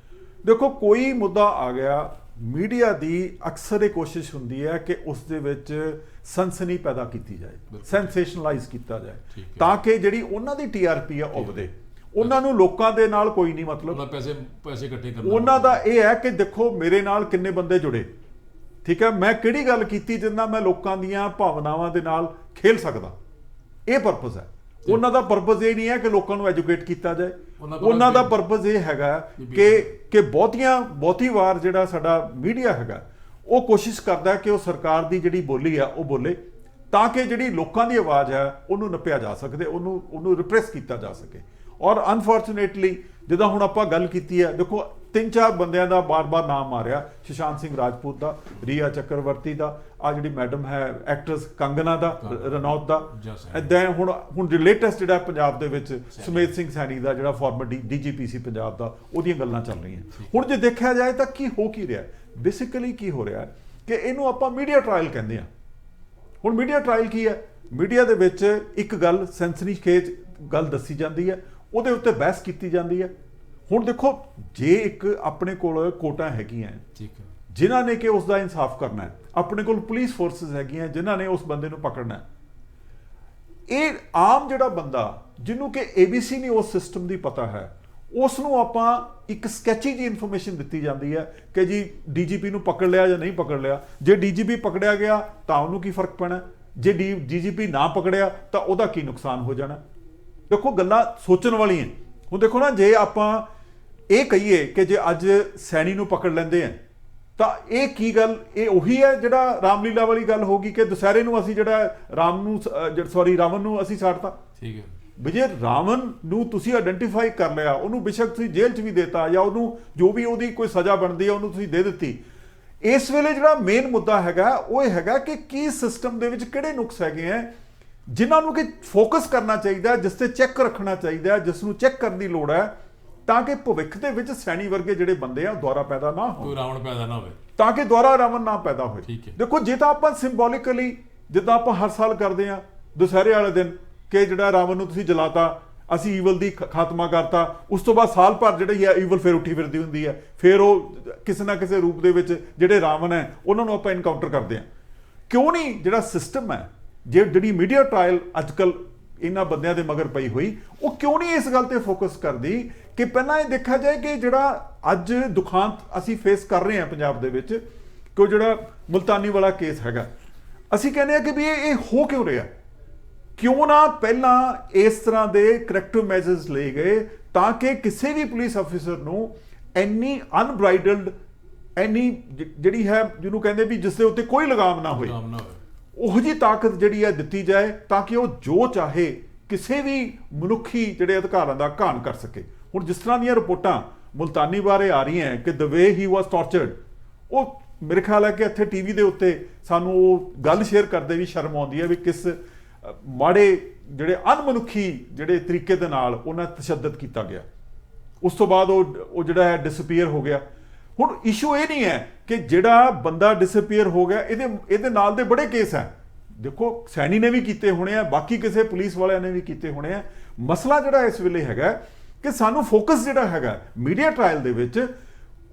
ਦੇਖੋ ਕੋਈ ਮੁੱਦਾ ਆ ਗਿਆ, ਮੀਡੀਆ ਦੀ ਅਕਸਰ ਇਹ ਕੋਸ਼ਿਸ਼ ਹੁੰਦੀ ਹੈ ਕਿ ਉਸ ਦੇ ਵਿੱਚ ਸਨਸਨੀ ਪੈਦਾ ਕੀਤੀ ਜਾਏ, ਸੈਂਸੇਸ਼ਨਲਾਈਜ਼ ਕੀਤਾ ਜਾਏ, ਤਾਂ ਕਿ ਜਿਹੜੀ ਉਹਨਾਂ ਦੀ TRP ਆ ਉਹ ਵਧੇ। ਉਹਨਾਂ ਨੂੰ ਲੋਕਾਂ ਦੇ ਨਾਲ ਕੋਈ ਨਹੀਂ ਮਤਲਬ, ਪੈਸੇ ਇਕੱਠੇ ਕਰਨਾ ਉਹਨਾਂ ਦਾ ਇਹ ਹੈ ਕਿ ਦੇਖੋ ਮੇਰੇ ਨਾਲ ਕਿੰਨੇ ਬੰਦੇ ਜੁੜੇ, ਠੀਕ ਹੈ, ਮੈਂ ਕਿਹੜੀ ਗੱਲ ਕੀਤੀ ਜਿਸ ਨਾਲ ਮੈਂ ਲੋਕਾਂ ਦੀਆਂ ਭਾਵਨਾਵਾਂ ਦੇ ਨਾਲ ਖੇਲ ਸਕਦਾ, ਇਹ ਪਰਪਸ ਹੈ ਉਹਨਾਂ ਦਾ। ਪਰਪਸ ਇਹ ਨਹੀਂ ਹੈ ਕਿ ਲੋਕਾਂ ਨੂੰ ਐਜੂਕੇਟ ਕੀਤਾ ਜਾਏ, ਉਹਨਾਂ ਦਾ ਪਰਪਸ ਇਹ ਹੈਗਾ ਕਿ ਬਹੁਤੀ ਵਾਰ ਜਿਹੜਾ ਸਾਡਾ ਮੀਡੀਆ ਹੈਗਾ ਉਹ ਕੋਸ਼ਿਸ਼ ਕਰਦਾ ਕਿ ਉਹ ਸਰਕਾਰ ਦੀ ਜਿਹੜੀ ਬੋਲੀ ਆ ਉਹ ਬੋਲੇ, ਤਾਂ ਕਿ ਜਿਹੜੀ ਲੋਕਾਂ ਦੀ ਆਵਾਜ਼ ਹੈ ਉਹਨੂੰ ਨੱਪਿਆ ਜਾ ਸਕੇ, ਉਹਨੂੰ ਰਿਪਰੈਸ ਕੀਤਾ ਜਾ ਸਕੇ। ਔਰ ਅਨਫੋਰਚੂਨੇਟਲੀ ਜਿੱਦਾਂ ਹੁਣ ਆਪਾਂ ਗੱਲ ਕੀਤੀ ਹੈ, ਦੇਖੋ 3-4 ਬੰਦਿਆਂ ਦਾ ਬਾਰ-ਬਾਰ ਨਾਮ ਆ ਰਿਹਾ, ਸੁਸ਼ਾਂਤ ਸਿੰਘ ਰਾਜਪੂਤ ਦਾ, ਰੀਆ ਚੱਕਰਵਰਤੀ ਦਾ, ਆ ਜਿਹੜੀ ਮੈਡਮ ਹੈ ਐਕਟਰਸ ਕੰਗਨਾ ਦਾ, ਰਣੌਤ ਦਾ, ਇਦਾਂ ਹੁਣ ਲੇਟੈਸਟ ਜਿਹੜਾ ਪੰਜਾਬ ਦੇ ਵਿੱਚ ਸੁਮੇਧ ਸਿੰਘ ਸੈਣੀ ਦਾ ਜਿਹੜਾ ਫਾਰਮਰ DGP ਸੀ ਪੰਜਾਬ ਦਾ, ਉਹਦੀਆਂ ਗੱਲਾਂ ਚੱਲ ਰਹੀਆਂ। ਹੁਣ ਜੇ ਦੇਖਿਆ ਜਾਏ ਤਾਂ ਕੀ ਹੋ ਰਿਹਾ, ਬੇਸਿਕਲੀ ਕੀ ਹੋ ਰਿਹਾ ਕਿ ਇਹਨੂੰ ਆਪਾਂ ਮੀਡੀਆ ਟ੍ਰਾਇਲ ਕਹਿੰਦੇ ਆ। ਹੁਣ ਮੀਡੀਆ ਟ੍ਰਾਇਲ ਕੀ ਹੈ? ਮੀਡੀਆ ਦੇ ਵਿੱਚ ਇੱਕ ਗੱਲ ਸੈਂਸਨੀਖੇਜ ਗੱਲ ਦੱਸੀ ਜਾਂਦੀ ਹੈ, ਉਹਦੇ ਉੱਤੇ ਬਹਿਸ ਕੀਤੀ ਜਾਂਦੀ ਹੈ। ਹੁਣ ਦੇਖੋ ਜੇ ਇੱਕ ਆਪਣੇ ਕੋਲ ਕੋਟਾਂ ਹੈਗੀਆਂ ਜਿਨ੍ਹਾਂ ਨੇ ਕਿ ਉਸ ਦਾ ਇਨਸਾਫ ਕਰਨਾ ਹੈ, ਆਪਣੇ ਕੋਲ ਪੁਲਿਸ ਫੋਰਸਿਸ ਹੈਗੀਆਂ ਜਿਨ੍ਹਾਂ ਨੇ ਉਸ ਬੰਦੇ ਨੂੰ ਪਕੜਨਾ ਹੈ, ਇਹ ਆਮ ਜਿਹੜਾ ਬੰਦਾ ਜਿਹਨੂੰ ਕਿ ABC ਨਹੀਂ ਉਸ ਸਿਸਟਮ ਦੀ ਪਤਾ ਹੈ, ਉਸ ਨੂੰ ਆਪਾਂ ਇੱਕ ਸਕੈਚੀ ਜੀ ਇਨਫੋਰਮੇਸ਼ਨ ਦਿੱਤੀ ਜਾਂਦੀ ਹੈ ਕਿ ਜੀ DGP ਨੂੰ ਪਕੜ ਲਿਆ ਜਾਂ ਨਹੀਂ ਪਕੜ ਲਿਆ। ਜੇ DGP ਪਕੜਿਆ ਗਿਆ ਤਾਂ ਉਹਨੂੰ ਕੀ ਫਰਕ ਪੈਣਾ, ਜੇ DGP ਨਾ ਪਕੜਿਆ ਤਾਂ ਉਹਦਾ ਕੀ ਨੁਕਸਾਨ ਹੋ ਜਾਣਾ। ਦੇਖੋ ਗੱਲਾਂ ਸੋਚਣ ਵਾਲੀਆਂ। ਹੁਣ ਦੇਖੋ ਨਾ, ਜੇ ਆਪਾਂ ਇਹ ਕਹੀਏ ਕਿ ਜੇ ਅੱਜ ਸੈਣੀ ਨੂੰ ਪਕੜ ਲੈਂਦੇ ਆ ਤਾਂ ਇਹ ਕੀ ਗੱਲ, ਇਹ ਉਹੀ ਹੈ ਜਿਹੜਾ ਰਾਮਲੀਲਾ ਵਾਲੀ ਗੱਲ ਹੋਗੀ ਕਿ ਦੁਸਹਿਰੇ ਨੂੰ ਅਸੀਂ ਜਿਹੜਾ ਰਾਵਣ ਨੂੰ ਅਸੀਂ ਸਾੜਤਾ। ਠੀਕ ਹੈ ਵੀ ਜੇ ਰਾਵਣ ਨੂੰ ਤੁਸੀਂ ਆਇਡੈਂਟੀਫਾਈ ਕਰ ਲਿਆ, ਉਹਨੂੰ ਬੇਸ਼ੱਕ ਤੁਸੀਂ ਜੇਲ੍ਹ 'ਚ ਵੀ ਦੇਤਾ ਜਾਂ ਉਹਨੂੰ ਜੋ ਵੀ ਉਹਦੀ ਕੋਈ ਸਜ਼ਾ ਬਣਦੀ ਹੈ ਉਹਨੂੰ ਤੁਸੀਂ ਦੇ ਦਿੱਤੀ। ਇਸ ਵੇਲੇ ਜਿਹੜਾ ਮੇਨ ਮੁੱਦਾ ਹੈਗਾ ਉਹ ਇਹ ਹੈਗਾ ਕਿ ਕੀ ਸਿਸਟਮ ਦੇ ਵਿੱਚ ਕਿਹੜੇ ਨੁਕਸ ਹੈਗੇ ਆ ਜਿਨ੍ਹਾਂ ਨੂੰ ਕਿ ਫੋਕਸ ਕਰਨਾ ਚਾਹੀਦਾ, ਜਿਸ ਤੇ ਚੈੱਕ ਰੱਖਣਾ ਚਾਹੀਦਾ, ਜਿਸ ਨੂੰ ਚੈੱਕ ਕਰਨ ਦੀ ਲੋੜ ਹੈ, ਤਾਂ ਕਿ ਭਵਿੱਖ ਦੇ ਵਿੱਚ ਸੈਣੀ ਵਰਗੇ ਜਿਹੜੇ ਬੰਦੇ ਆ ਦੁਆਰਾ ਪੈਦਾ ਨਾ ਹੋਣ, ਕੋਈ ਰਾਵਣ ਪੈਦਾ ਨਾ ਹੋਵੇ, ਤਾਂ ਕਿ ਦੁਆਰਾ ਰਾਵਣ ਨਾ ਪੈਦਾ ਹੋਵੇ। ਦੇਖੋ ਜੇ ਤਾਂ ਆਪਾਂ ਸਿੰਬੋਲਿਕਲੀ ਜਿੱਦਾਂ ਆਪਾਂ ਹਰ ਸਾਲ ਕਰਦੇ ਆ ਦੁਸਹਿਰੇ ਵਾਲੇ ਦਿਨ ਕਿ ਜਿਹੜਾ ਰਾਵਣ ਨੂੰ ਤੁਸੀਂ ਜਲਾਤਾ, ਅਸੀਂ ਈਵਲ ਦੀ ਖਾਤਮਾ ਕਰਤਾ, ਉਸ ਤੋਂ ਬਾਅਦ ਸਾਲ ਭਰ ਜਿਹੜੀ ਹੈ ਈਵਲ ਫਿਰ ਉੱਠੀ ਫਿਰਦੀ ਹੁੰਦੀ ਹੈ, ਫਿਰ ਉਹ ਕਿਸੇ ਨਾ ਕਿਸੇ ਰੂਪ ਦੇ ਵਿੱਚ ਜਿਹੜੇ ਰਾਵਣ ਹੈ ਉਹਨਾਂ ਨੂੰ ਆਪਾਂ ਇਨਕਾਊਂਟਰ ਕਰਦੇ ਆ। ਕਿਉਂ ਨਹੀਂ ਜਿਹੜਾ ਸਿਸਟਮ ਹੈ, ਜਿਹੜੀ ਮੀਡੀਆ ਟ੍ਰਾਇਲ ਅੱਜ ਕੱਲ੍ਹ ਇਹਨਾਂ ਬੰਦਿਆਂ ਦੇ ਮਗਰ ਪਈ ਹੋਈ, ਉਹ ਕਿਉਂ ਨਹੀਂ ਇਸ ਗੱਲ ਤੇ ਫੋਕਸ ਕਰਦੀ ਕਿ ਪਹਿਲਾਂ ਇਹ ਦੇਖਿਆ ਜਾਏ ਕਿ ਜਿਹੜਾ ਅੱਜ ਦੁਖਾਂਤ ਅਸੀਂ ਫੇਸ ਕਰ ਰਹੇ ਹਾਂ ਪੰਜਾਬ ਦੇ ਵਿੱਚ, ਕਿ ਉਹ ਜਿਹੜਾ ਮੁਲਤਾਨੀ ਵਾਲਾ ਕੇਸ ਹੈਗਾ, ਅਸੀਂ ਕਹਿੰਦੇ ਆ ਕਿ ਵੀ ਇਹ ਹੋ ਕਿਉਂ ਰਿਹਾ, ਕਿਉਂ ਨਾ ਪਹਿਲਾਂ ਇਸ ਤਰ੍ਹਾਂ ਦੇ ਕਰੈਕਟਿਵ ਮੈਜਰਸ ਲਏ ਗਏ ਤਾਂ ਕਿ ਕਿਸੇ ਵੀ ਪੁਲਿਸ ਅਫਸਰ ਨੂੰ ਇੰਨੀ ਅਨਬ੍ਰਾਈਡਲਡ, ਇੰਨੀ ਜਿਹੜੀ ਹੈ ਜਿਹਨੂੰ ਕਹਿੰਦੇ ਵੀ ਜਿਸ ਦੇ ਉੱਤੇ ਕੋਈ ਲਗਾਮ ਨਾ ਹੋਏ, ਉਹੋ ਜਿਹੀ ਤਾਕਤ ਜਿਹੜੀ ਹੈ ਦਿੱਤੀ ਜਾਏ ਤਾਂ ਕਿ ਉਹ ਜੋ ਚਾਹੇ ਕਿਸੇ ਵੀ ਮਨੁੱਖੀ ਜਿਹੜੇ ਅਧਿਕਾਰਾਂ ਦਾ ਘਾਣ ਕਰ ਸਕੇ। ਹੁਣ ਜਿਸ ਤਰ੍ਹਾਂ ਦੀਆਂ ਰਿਪੋਰਟਾਂ ਮੁਲਤਾਨੀ ਬਾਰੇ ਆ ਰਹੀਆਂ ਕਿ ਦ ਵੇ ਹੀ ਵਾਸ ਟਾਰਚਰਡ, ਉਹ ਮੇਰੇ ਖਿਆਲ ਹੈ ਕਿ ਇੱਥੇ TV ਦੇ ਉੱਤੇ ਸਾਨੂੰ ਉਹ ਗੱਲ ਸ਼ੇਅਰ ਕਰਦੇ ਵੀ ਸ਼ਰਮ ਆਉਂਦੀ ਹੈ ਵੀ ਕਿਸ ਮਾੜੇ ਜਿਹੜੇ ਅਣਮਨੁੱਖੀ ਜਿਹੜੇ ਤਰੀਕੇ ਦੇ ਨਾਲ ਉਹਨਾਂ ਤਸ਼ੱਦਦ ਕੀਤਾ ਗਿਆ। ਉਸ ਤੋਂ ਬਾਅਦ ਉਹ ਜਿਹੜਾ ਹੈ ਡਿਸਅਪੀਅਰ ਹੋ ਗਿਆ। ਹੁਣ ਇਸ਼ੂ ਇਹ ਨਹੀਂ ਹੈ ਕਿ ਜਿਹੜਾ ਬੰਦਾ ਡਿਸਅਪੀਅਰ ਹੋ ਗਿਆ ਇਹਦੇ ਨਾਲ ਦੇ ਬੜੇ ਕੇਸ ਹੈ। ਦੇਖੋ ਸੈਣੀ ਨੇ ਵੀ ਕੀਤੇ ਹੋਣੇ ਆ, ਬਾਕੀ ਕਿਸੇ ਪੁਲਿਸ ਵਾਲਿਆਂ ਨੇ ਵੀ ਕੀਤੇ ਹੋਣੇ ਆ। ਮਸਲਾ ਜਿਹੜਾ ਇਸ ਵੇਲੇ ਹੈਗਾ ਕਿ ਸਾਨੂੰ ਫੋਕਸ ਜਿਹੜਾ ਹੈਗਾ ਮੀਡੀਆ ਟ੍ਰਾਇਲ ਦੇ ਵਿੱਚ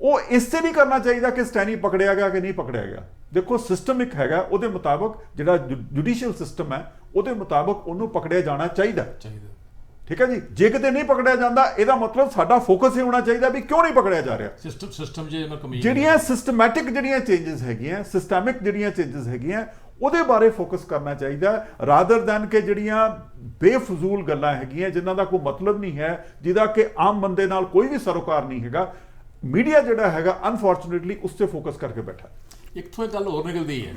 ਉਹ ਇਸ ਤੇ ਨਹੀਂ ਕਰਨਾ ਚਾਹੀਦਾ ਕਿ ਸੈਣੀ ਪਕੜਿਆ ਗਿਆ ਕਿ ਨਹੀਂ ਪਕੜਿਆ ਗਿਆ। ਦੇਖੋ ਸਿਸਟਮ ਇੱਕ ਹੈਗਾ, ਉਹਦੇ ਮੁਤਾਬਕ ਜਿਹੜਾ ਜੁਡੀਸ਼ੀਅਲ ਸਿਸਟਮ ਹੈ ਉਹਦੇ ਮੁਤਾਬਕ ਉਹਨੂੰ ਪਕੜਿਆ ਜਾਣਾ ਚਾਹੀਦਾ। ਠੀਕ ਹੈ ਜੀ। ਜੇ ਕਿਤੇ ਨਹੀਂ ਪਕੜਿਆ ਜਾਂਦਾ ਇਹਦਾ ਮਤਲਬ ਸਾਡਾ ਫੋਕਸ ਇਹ ਹੋਣਾ ਚਾਹੀਦਾ ਵੀ ਕਿਉਂ ਨਹੀਂ ਪਕੜਿਆ ਜਾ ਰਿਹਾ। ਸਿਸਟਮ ਜਿਹੜੀਆਂ ਸਿਸਟਮੈਟਿਕ ਜਿਹੜੀਆਂ ਚੇਂਜਸ ਹੈਗੀਆਂ, ਸਿਸਟੈਮਿਕ ਜਿਹੜੀਆਂ ਚੇਂਜਸ ਹੈਗੀਆਂ ਉਹਦੇ ਬਾਰੇ ਫੋਕਸ ਕਰਨਾ ਚਾਹੀਦਾ, ਰਾਦਰ ਦੈਨ ਕਿ ਜਿਹੜੀਆਂ ਬੇਫਜ਼ੂਲ ਗੱਲਾਂ ਹੈਗੀਆਂ ਜਿਨ੍ਹਾਂ ਦਾ ਕੋਈ ਮਤਲਬ ਨਹੀਂ ਹੈ, ਜਿਹਦਾ ਕਿ ਆਮ ਬੰਦੇ ਨਾਲ ਕੋਈ ਵੀ ਸਰੋਕਾਰ ਨਹੀਂ ਹੈਗਾ। ਮੀਡੀਆ ਜਿਹੜਾ ਹੈਗਾ ਅਨਫੋਰਚੂਨੇਟਲੀ ਉਸ ਤੇ ਫੋਕਸ ਕਰਕੇ ਬੈਠਾ। ਇੱਥੋਂ ਇੱਕ ਗੱਲ ਹੋਰ ਨਿਕਲਦੀ ਹੈ,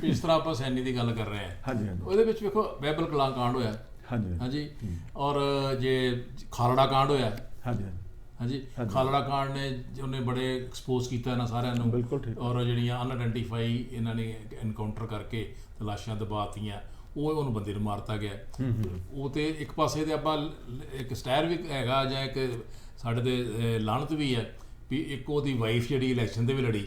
ਇਸ ਤਰ੍ਹਾਂ ਆਪਾਂ ਸੈਣੀ ਦੀ ਗੱਲ ਕਰ ਰਹੇ ਹਾਂ, ਹਾਂਜੀ, ਉਹਦੇ ਵਿੱਚ ਵੇਖੋ ਬਹਿਬਲ ਕਲਾਂ ਕਾਂਡ ਹੋਇਆ, ਹਾਂਜੀ ਹਾਂਜੀ, ਔਰ ਜੇ ਖਾਲੜਾ ਕਾਂਡ ਹੋਇਆ, ਹਾਂਜੀ ਹਾਂਜੀ, ਖਾਲੜਾ ਕਾਂਡ ਨੇ ਉਹਨੇ ਬੜੇ ਐਕਸਪੋਜ਼ ਕੀਤਾ ਇਹਨਾਂ ਸਾਰਿਆਂ ਨੂੰ, ਬਿਲਕੁਲ ਠੀਕ, ਔਰ ਜਿਹੜੀਆਂ ਅਨਆਇਡੈਂਟੀਫਾਈ ਇਹਨਾਂ ਨੇ ਐਨਕਾਊਂਟਰ ਕਰਕੇ ਲਾਸ਼ਾਂ ਦਬਾਤੀਆਂ, ਉਹਨੂੰ ਬੰਦੇ ਨੂੰ ਮਾਰਤਾ ਗਿਆ। ਉਹ ਤੇ ਇੱਕ ਪਾਸੇ ਤੇ ਆਪਾਂ ਇੱਕ ਸਟੈਰ ਵੀ ਹੈਗਾ ਜਾਂ ਇੱਕ ਸਾਡੇ ਤੇ ਲਾਹਨਤ ਵੀ ਹੈ ਵੀ ਇੱਕ ਉਹਦੀ ਵਾਈਫ ਜਿਹੜੀ ਇਲੈਕਸ਼ਨ ਦੇ ਵੀ ਲੜੀ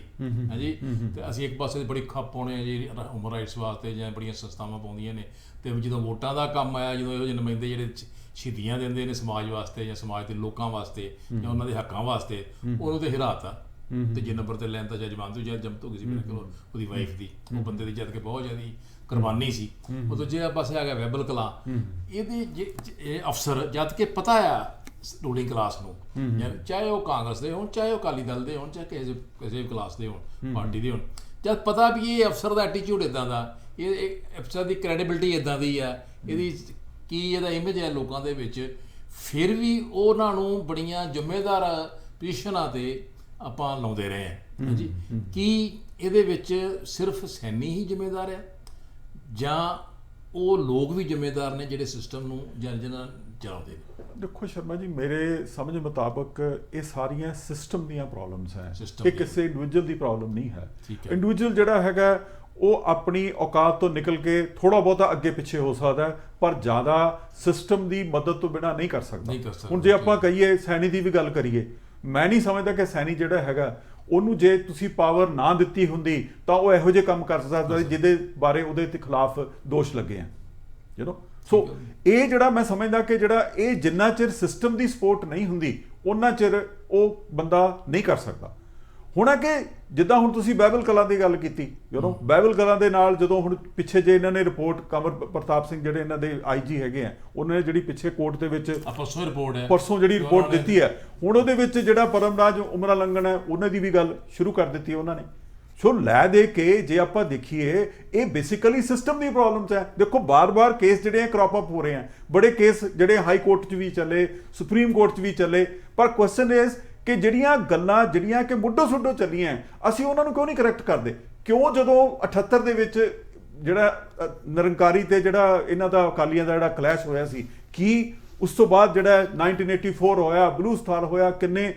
ਹੈ ਜੀ, ਤੇ ਅਸੀਂ ਇੱਕ ਪਾਸੇ ਬੜੀ ਖੱਪ ਪਾਉਣੇ ਆ ਜੀ ਹਿਊਮਨ ਰਾਈਟਸ ਵਾਸਤੇ ਜਾਂ ਬੜੀਆਂ ਸੰਸਥਾਵਾਂ ਪਾਉਂਦੀਆਂ ਨੇ, ਤੇ ਜਦੋਂ ਵੋਟਾਂ ਦਾ ਕੰਮ ਆਇਆ, ਜਦੋਂ ਇਹੋ ਜਿਹੇ ਨੁਮਾਇੰਦੇ ਜਿਹੜੇ ਸ਼ਹੀਦੀਆਂ ਦਿੰਦੇ ਨੇ ਸਮਾਜ ਵਾਸਤੇ ਜਾਂ ਸਮਾਜ ਦੇ ਲੋਕਾਂ ਵਾਸਤੇ ਜਾਂ ਉਹਨਾਂ ਦੇ ਹੱਕਾਂ ਵਾਸਤੇ, ਉਹਨੂੰ ਤੇ ਹਿਰਾਤਾ ਤੀਜੇ ਨੰਬਰ ਤੇ ਲੈਣ ਤਾਂ ਜਜਮਾਨ ਤੋਂ ਜਮਤ ਹੋ ਗਈ ਸੀ ਮੇਰੇ ਕੋਲ ਉਹਦੀ ਵਾਈਫ ਦੀ, ਉਹ ਬੰਦੇ ਦੀ ਜਦ ਕਿ ਬਹੁਤ ਜ਼ਿਆਦਾ ਕੁਰਬਾਨੀ ਸੀ। ਉਹ ਦੂਜੇ ਪਾਸੇ ਆ ਗਿਆ ਵੈਬਲ ਕਲਾਂ, ਇਹਦੇ ਇਹ ਅਫਸਰ ਜਦ ਕਿ ਪਤਾ ਆ ਰੂਲਿੰਗ ਕਲਾਸ ਨੂੰ, ਚਾਹੇ ਉਹ ਕਾਂਗਰਸ ਦੇ ਹੋਣ, ਚਾਹੇ ਉਹ ਅਕਾਲੀ ਦਲ ਦੇ ਹੋਣ, ਚਾਹੇ ਕਿਸੇ ਵੀ ਕਲਾਸ ਦੇ ਹੋਣ, ਪਾਰਟੀ ਦੇ ਹੋਣ, ਜਦ ਪਤਾ ਵੀ ਇਹ ਅਫਸਰ ਦਾ ਐਟੀਟਿਊਡ ਇੱਦਾਂ ਦਾ, ਇਹ ਅਫਸਰ ਦੀ ਕ੍ਰੈਡੀਬਿਲਿਟੀ ਇੱਦਾਂ ਦੀ ਆ, ਇਹਦੀ ਕੀ ਇਹਦਾ ਇਮੇਜ ਹੈ ਲੋਕਾਂ ਦੇ ਵਿੱਚ, ਫਿਰ ਵੀ ਉਹਨਾਂ ਨੂੰ ਬੜੀਆਂ ਜ਼ਿੰਮੇਦਾਰ ਪੋਜੀਸ਼ਨਾਂ 'ਤੇ ਆਪਾਂ ਲਾਉਂਦੇ ਰਹੇ ਹਾਂ ਹਾਂਜੀ। ਕੀ ਇਹਦੇ ਵਿੱਚ ਸਿਰਫ ਸੈਨੀ ਹੀ ਜ਼ਿੰਮੇਦਾਰ ਆ ਜਾਂ ਉਹ ਲੋਕ ਵੀ ਜ਼ਿੰਮੇਦਾਰ ਨੇ ਜਿਹੜੇ ਸਿਸਟਮ ਨੂੰ ਜਿਹਨਾਂ ਚਲਾਉਂਦੇ ਨੇ? ਦੇਖੋ ਸ਼ਰਮਾ ਜੀ, ਮੇਰੇ ਸਮਝ ਮੁਤਾਬਕ ਇਹ ਸਾਰੀਆਂ ਸਿਸਟਮ ਦੀਆਂ ਪ੍ਰੋਬਲਮਸ ਹੈ, System ਇਹ ਕਿਸੇ ਇੰਡੀਵਿਜੂਅਲ ਦੀ ਪ੍ਰੋਬਲਮ ਨਹੀਂ ਹੈ। ਠੀਕ ਹੈ। ਇੰਡੀਵਿਜੂਅਲ ਜਿਹੜਾ ਹੈਗਾ ਉਹ ਆਪਣੀ ਔਕਾਤ ਤੋਂ ਨਿਕਲ ਕੇ ਥੋੜਾ ਬਹੁਤਾ ਅੱਗੇ ਪਿੱਛੇ ਹੋ ਸਕਦਾ ਹੈ, ਪਰ ਜ਼ਿਆਦਾ ਸਿਸਟਮ ਦੀ ਮਦਦ ਤੋਂ ਬਿਨਾਂ ਨਹੀਂ ਕਰ ਸਕਦਾ। ਹੁਣ ਜੇ ਆਪਾਂ ਕਹੀਏ ਸੈਣੀ ਦੀ ਵੀ ਗੱਲ ਕਰੀਏ, ਮੈਂ ਨਹੀਂ ਸਮਝਦਾ ਕਿ ਸੈਣੀ ਜਿਹੜਾ ਹੈਗਾ ਉਹਨੂੰ ਜੇ ਤੁਸੀਂ ਪਾਵਰ ਨਾ ਦਿੱਤੀ ਹੁੰਦੀ ਤਾਂ ਉਹ ਇਹੋ ਜਿਹੇ ਕੰਮ ਕਰ ਸਕਦਾ ਜਿਹਦੇ ਬਾਰੇ ਉਹਦੇ ਤੇ ਖਿਲਾਫ ਦੋਸ਼ ਲੱਗੇ ਆ ਸੋ ਇਹ ਜਿਹੜਾ ਮੈਂ ਸਮਝਦਾ ਕਿ ਜਿਹੜਾ ਇਹ ਜਿੰਨਾ ਚਿਰ ਸਿਸਟਮ ਦੀ ਸਪੋਰਟ ਨਹੀਂ ਹੁੰਦੀ ਉਹਨਾਂ ਚਿਰ ਉਹ ਬੰਦਾ ਨਹੀਂ ਕਰ ਸਕਦਾ। ਹੁਣ ਆ ਕਿ ਜਿੱਦਾਂ ਹੁਣ ਤੁਸੀਂ ਬਾਈਬਲ ਕਲਾਂ ਦੀ ਗੱਲ ਕੀਤੀ, ਬਾਈਬਲ ਕਲਾਂ ਦੇ ਨਾਲ ਜਦੋਂ ਹੁਣ ਪਿੱਛੇ ਜੇ ਇਹਨਾਂ ਨੇ ਰਿਪੋਰਟ ਕਮਰ ਪ੍ਰਤਾਪ ਸਿੰਘ ਜਿਹੜੇ ਇਹਨਾਂ ਦੇ IG ਹੈਗੇ ਆ, ਉਹਨਾਂ ਨੇ ਜਿਹੜੀ ਪਿੱਛੇ ਕੋਰਟ ਦੇ ਵਿੱਚ ਪਰਸੋਂ ਜਿਹੜੀ ਰਿਪੋਰਟ ਦਿੱਤੀ ਹੈ, ਹੁਣ ਉਹਦੇ ਵਿੱਚ ਜਿਹੜਾ ਪਰਮਰਾਜ ਉਮਰਾਂ ਲੰਘਣ ਹੈ ਉਹਨਾਂ ਦੀ ਵੀ ਗੱਲ ਸ਼ੁਰੂ ਕਰ ਦਿੱਤੀ ਉਹਨਾਂ ਨੇ। ਸੋ ਲੈ ਦੇ ਕੇ ਜੇ ਆਪਾਂ ਦੇਖੀਏ ਇਹ ਬੇਸਿਕਲੀ ਸਿਸਟਮ ਦੀ ਪ੍ਰੋਬਲਮਸ ਹੈ। ਦੇਖੋ ਬਾਰ-ਬਾਰ ਕੇਸ ਜਿਹੜੇ ਕ੍ਰੌਪ ਅਪ ਹੋ ਰਹੇ ਆ, ਬੜੇ ਕੇਸ ਜਿਹੜੇ ਹਾਈ ਕੋਰਟ 'ਚ ਵੀ ਚੱਲੇ, ਸੁਪਰੀਮ ਕੋਰਟ 'ਚ ਵੀ ਚੱਲੇ, ਪਰ ਕੁਐਸਚਨ ਇਜ਼ ਕਿ ਜਿਹੜੀਆਂ ਗੱਲਾਂ ਜਿਹੜੀਆਂ ਕਿ ਮੁੱਢੋਂ ਸੁੱਢੋਂ ਚੱਲੀਆਂ ਅਸੀਂ ਉਹਨਾਂ ਨੂੰ ਕਿਉਂ ਨਹੀਂ ਕਰੈਕਟ ਕਰਦੇ? ਕਿਉਂ ਜਦੋਂ 78 ਦੇ ਵਿੱਚ ਜਿਹੜਾ ਨਿਰੰਕਾਰੀ ਤੇ ਜਿਹੜਾ ਇਹਨਾਂ ਦਾ ਅਕਾਲੀਆਂ ਦਾ ਜਿਹੜਾ ਕਲੈਸ਼ ਹੋਇਆ ਸੀ, ਕੀ ਉਸ ਤੋਂ ਬਾਅਦ ਜਿਹੜਾ 1984 ਹੋਇਆ, ਬਲੂ ਸਟਾਰ ਹੋਇਆ, ਕਿੰਨੇ